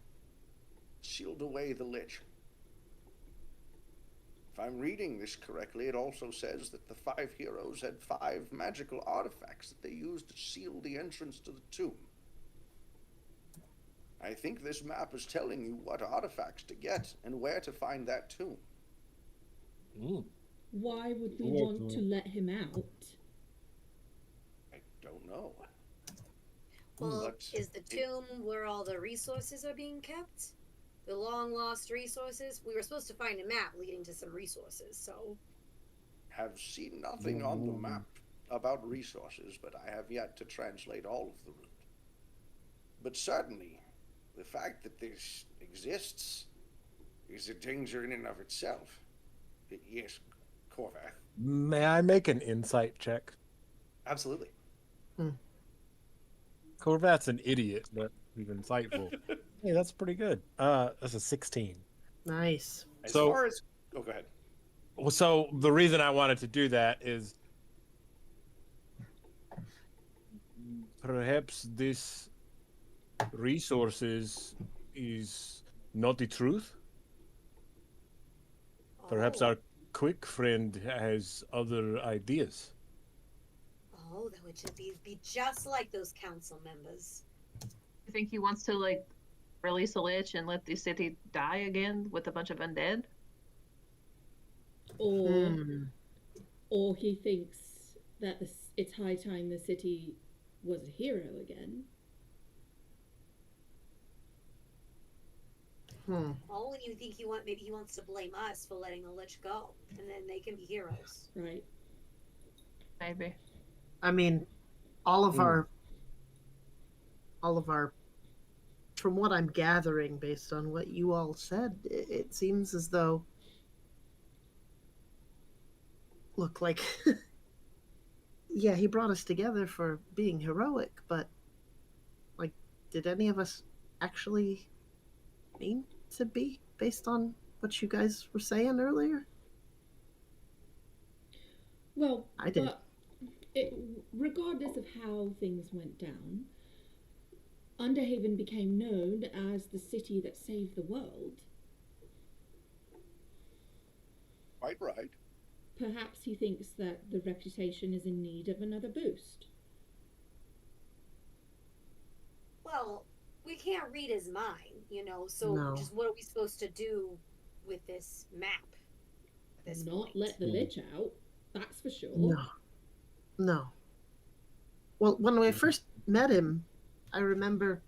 sealed away the Lich. If I'm reading this correctly, it also says that the 5 heroes had 5 magical artifacts that they used to seal the entrance to the tomb. I think this map is telling you what artifacts to get and where to find that tomb. Why would we Yeah, want to let him out? I don't know. Well, But is the tomb where all the resources are being kept? The long lost resources? We were supposed to find a map leading to some resources, so. Have seen nothing on the map about resources, but I have yet to translate all of the route. But certainly, the fact that this exists is a danger in and of itself. Yes, Corvath. May I make an insight check? Absolutely. Corvat's an idiot, but he's insightful. Hey, that's pretty good. That's a 16. Nice. As So- far as... Oh, go ahead. Well, so the reason I wanted to do that is perhaps this resources is not the truth. Perhaps Oh. our quick friend has other ideas. Oh, that would just be just like those council members. You think he wants to, like, release a lich and let the city die again with a bunch of undead? Or Hmm. or he thinks that it's high time the city was a hero again. Oh, and you think maybe he wants to blame us for letting the lich go, and then they can be heroes. Right. Maybe. I mean, all of our, from what I'm gathering based on what you all said, it seems as though, look, like, yeah, he brought us together for being heroic, but, like, did any of us actually mean to be based on what you guys were saying earlier? Well, I did. but regardless of how things went down, Underhaven became known as the city that saved the world. Quite right. Perhaps he thinks that the reputation is in need of another boost. Well, we can't read his mind, so No. just what are we supposed to do with this map at this Not point? let the lich out, that's for sure. No. No. Well, when I first met him, I remember,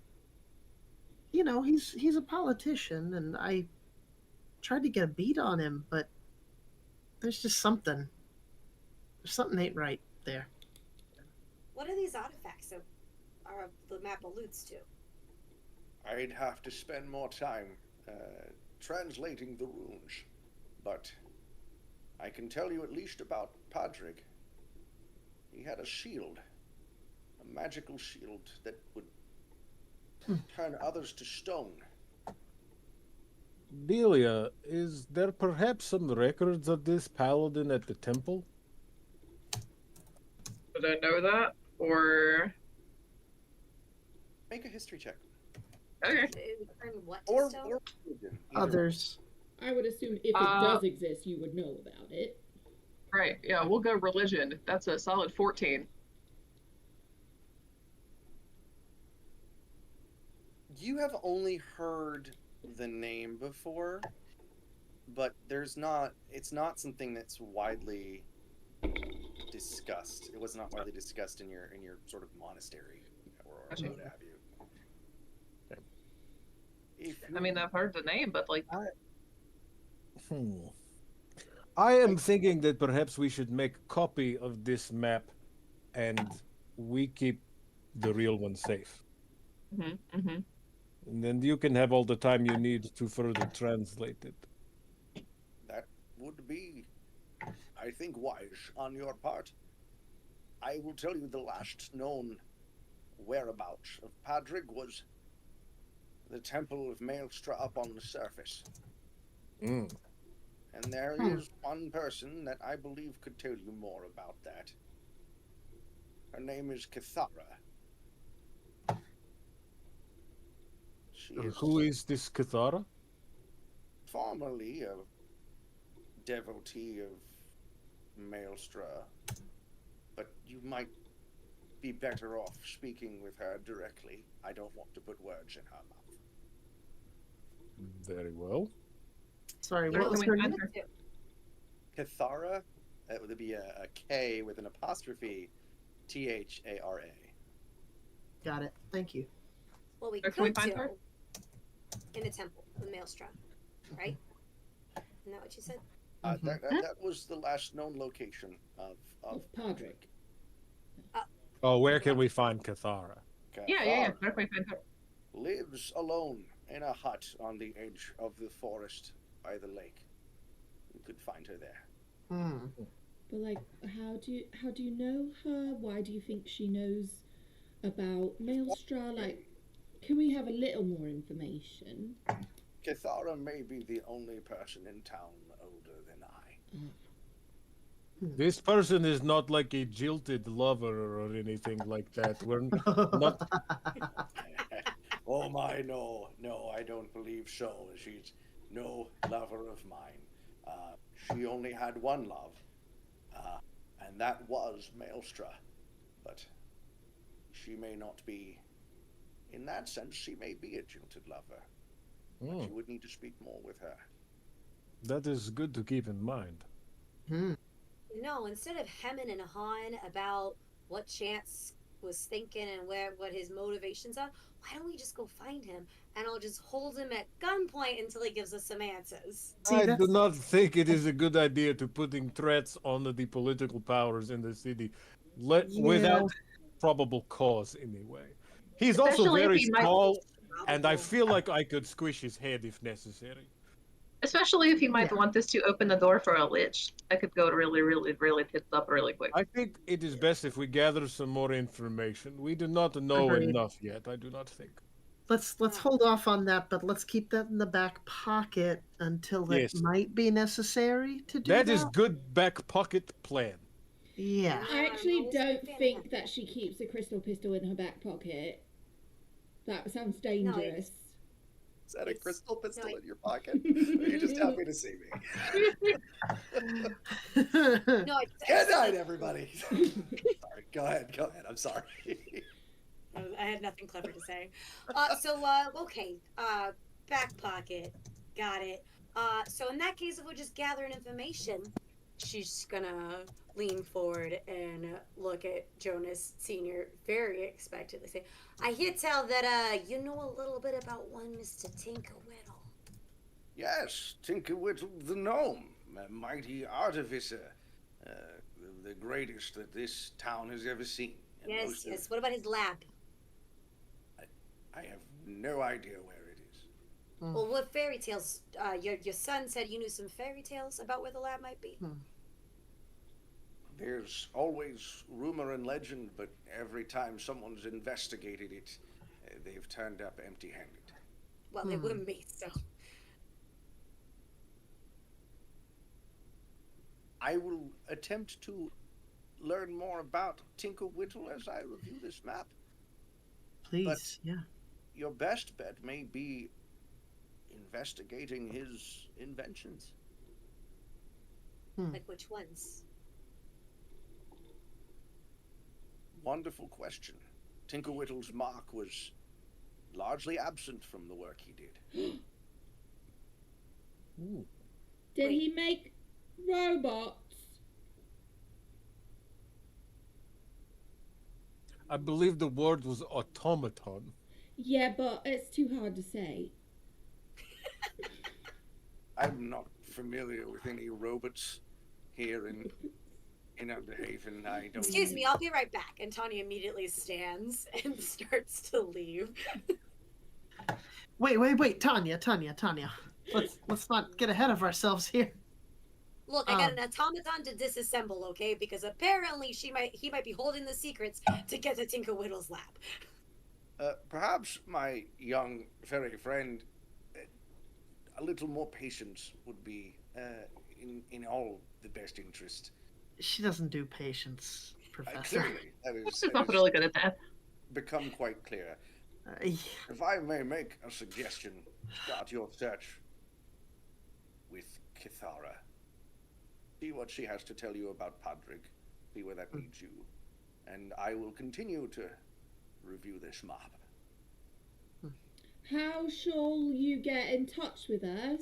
he's a politician, and I tried to get a beat on him, but there's just something. There's something ain't right there. What are these artifacts that the map alludes to? I'd have to spend more time translating the runes, but I can tell you at least about Padraig. He had a shield, a magical shield that would turn others to stone. Delia, is there perhaps some records of this paladin at the temple? Did I know that? Or Make a history check. okay. It would turn what to Or stone? religion, either Others. I would assume if it does exist, you would know about it. Right, yeah, we'll go religion. That's a solid 14. You have only heard the name before, but it's not something that's widely discussed. It was not widely discussed in your sort of monastery or Gotcha. what have you. I mean, I've heard the name, but like, I am thinking that perhaps we should make a copy of this map and we keep the real one safe. And then you can have all the time you need to further translate it. That would be, I think, wise on your part. I will tell you the last known whereabouts of Padraig was the Temple of Maelstra up on the surface. Mm. And there is one person that I believe could tell you more about that. Her name is Cathara. She is Who is this Cathara? formerly a devotee of Maelstra, but you might be better off speaking with her directly. I don't want to put words in her mouth. Very well. Sorry, Where what was can her we name? find her? Cathara, that would be a K with an apostrophe, Thara. Got it. Thank you. Well, we Where could can we find do her? in the temple, the Maelstrom, right? Isn't that what you said? That was the last known location of Padraig. Oh, where can we find Cathara? Yeah. Cathara Where can we find her? lives alone in a hut on the edge of the forest by the lake. You could find her there. But like, how do you know her? Why do you think she knows about Maelstra? Like, can we have a little more information? Cathara may be the only person in town older than I. This person is not like a jilted lover or anything like that. We're not. Oh my, no, I don't believe so. She's no lover of mine. She only had one love, and that was Maelstra. But she may not be, in that sense, she may be a jilted lover. But you would need to speak more with her. That is good to keep in mind. No, instead of hemming and hawing about what Chance was thinking and what his motivations are, why don't we just go find him and I'll just hold him at gunpoint until he gives us some answers. I do not think it is a good idea to putting threats on the political powers in the city, without probable cause anyway. He's also Especially if very he might- small, and I feel like I could squish his head if necessary. Especially if you might want this to open the door for a lich. That could go really, really, really tits up really quick. I think it is best if we gather some more information. We do not know Agreed. enough yet, I do not think. Let's hold off on that, but let's keep that in the back pocket until Yes. it might be necessary to do that. That is good back pocket plan. Yeah. I actually I'm don't always a fan think of that she keeps a crystal pistol in her back pocket. That sounds dangerous. Is that a crystal pistol no, in your pocket? Or are you just happy to see me? No, Good night, everybody. Sorry, go ahead. I'm sorry. I had nothing clever to say. Okay. Back pocket. Got it. So in that case, if we're just gathering information, she's gonna lean forward and look at Jonas Senior very expectantly. Say, I hear tell that you know a little bit about one Mr. Tinkerwhittle. Yes, Tinkerwhittle the gnome, a mighty artificer, the greatest that this town has ever seen. And Yes. What about his lab? I have no idea where it is. Well, what fairy tales? Your son said you knew some fairy tales about where the lab might be. There's always rumor and legend, but every time someone's investigated it, they've turned up empty-handed. Well, they wouldn't be, so. I will attempt to learn more about Tinkerwhittle as I review this map. Please, yeah. Your best bet may be investigating his inventions. Like which ones? Wonderful question. Tinkerwhittle's mark was largely absent from the work he did. Ooh. Did he make robots? I believe the word was automaton. Yeah, but it's too hard to say. I'm not familiar with any robots here in Underhaven. I don't. Excuse me, I'll be right back. And Tanya immediately stands and starts to leave. Wait, Tanya. Let's not get ahead of ourselves here. Look, I got an automaton to disassemble, okay? Because apparently he might be holding the secrets to get to Tinkerwhittle's lab. Perhaps my young fairy friend, a little more patience would be in all the best interest. She doesn't do patience, Professor. Clearly, that She's not really good at that. become quite clear. Yeah. If I may make a suggestion, start your search with Kithara. See what she has to tell you about Padrig. See where that leads you. And I will continue to review this map. How shall you get in touch with us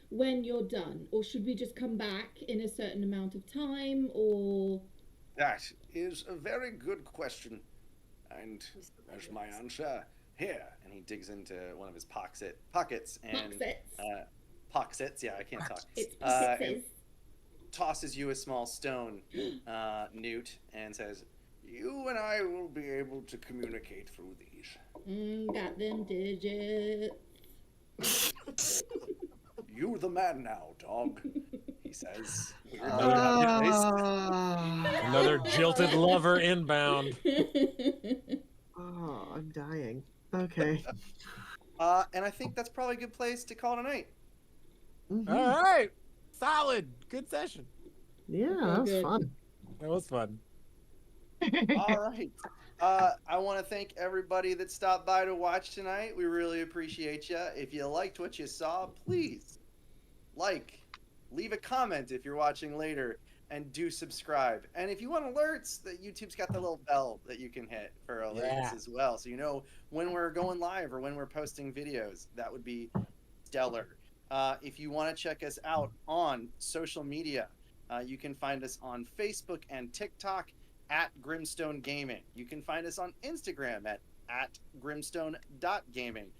when you're done? Or should we just come back in a certain amount of time? Or That is a very good question. And there's my answer here. And he digs into one of his pockets and pockets. Yeah, I can't talk. It's and pockets. tosses you a small stone, Newt, and says, "You and I will be able to communicate through these." Got them digits. "You the man now, dog," he says. Another jilted lover inbound. Oh, I'm dying. Okay. And I think that's probably a good place to call it a night. All right. Solid. Good session. Yeah, that was Good. fun. That was fun. All right. I want to thank everybody that stopped by to watch tonight. We really appreciate you. If you liked what you saw, please leave a comment if you're watching later, and do subscribe. And if you want alerts, that YouTube's got the little bell that you can hit for alerts as well, so you know when we're going live or when we're posting videos. That would be stellar. If you want to check us out on social media, you can find us on Facebook and TikTok at Grimstone Gaming. You can find us on Instagram at grimstone.gaming.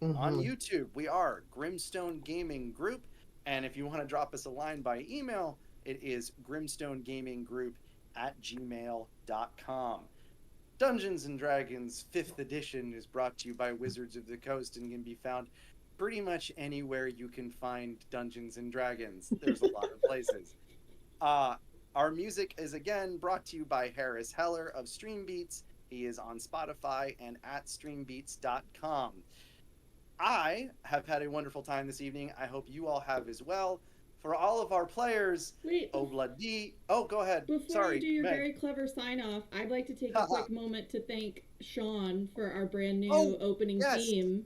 On YouTube, we are Grimstone Gaming Group. And if you want to drop us a line by email, it is grimstonegaminggroup@gmail.com. Dungeons & Dragons 5th edition is brought to you by Wizards of the Coast and can be found pretty much anywhere you can find Dungeons & Dragons. There's a lot of places. Our music is again brought to you by Harris Heller of Streambeats. He is on Spotify and at streambeats.com. I have had a wonderful time this evening. I hope you all have as well. for all of our players, Wait, Obladi. Oh, go ahead. before Sorry, you do your Meg. very clever sign off, I'd like to take a quick moment to thank Sean for our brand new Oh, opening yes. theme.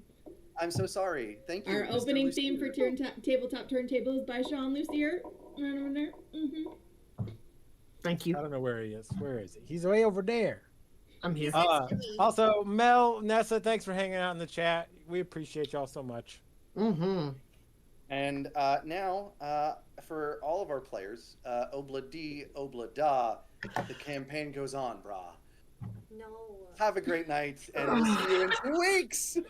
I'm so sorry. Thank you. Our Mr. opening theme for Lucier. Tabletop Turntables by Sean Lucier. Right over there. Thank you. I don't know where he is. Where is he? He's way over there. I'm here. Also, Mel, Nessa, thanks for hanging out in the chat. We appreciate y'all so much. Mm-hmm. And now, for all of our players, Obladi, Oblada, the campaign goes on, brah. No. Have a great night, and we'll see you in 2 weeks!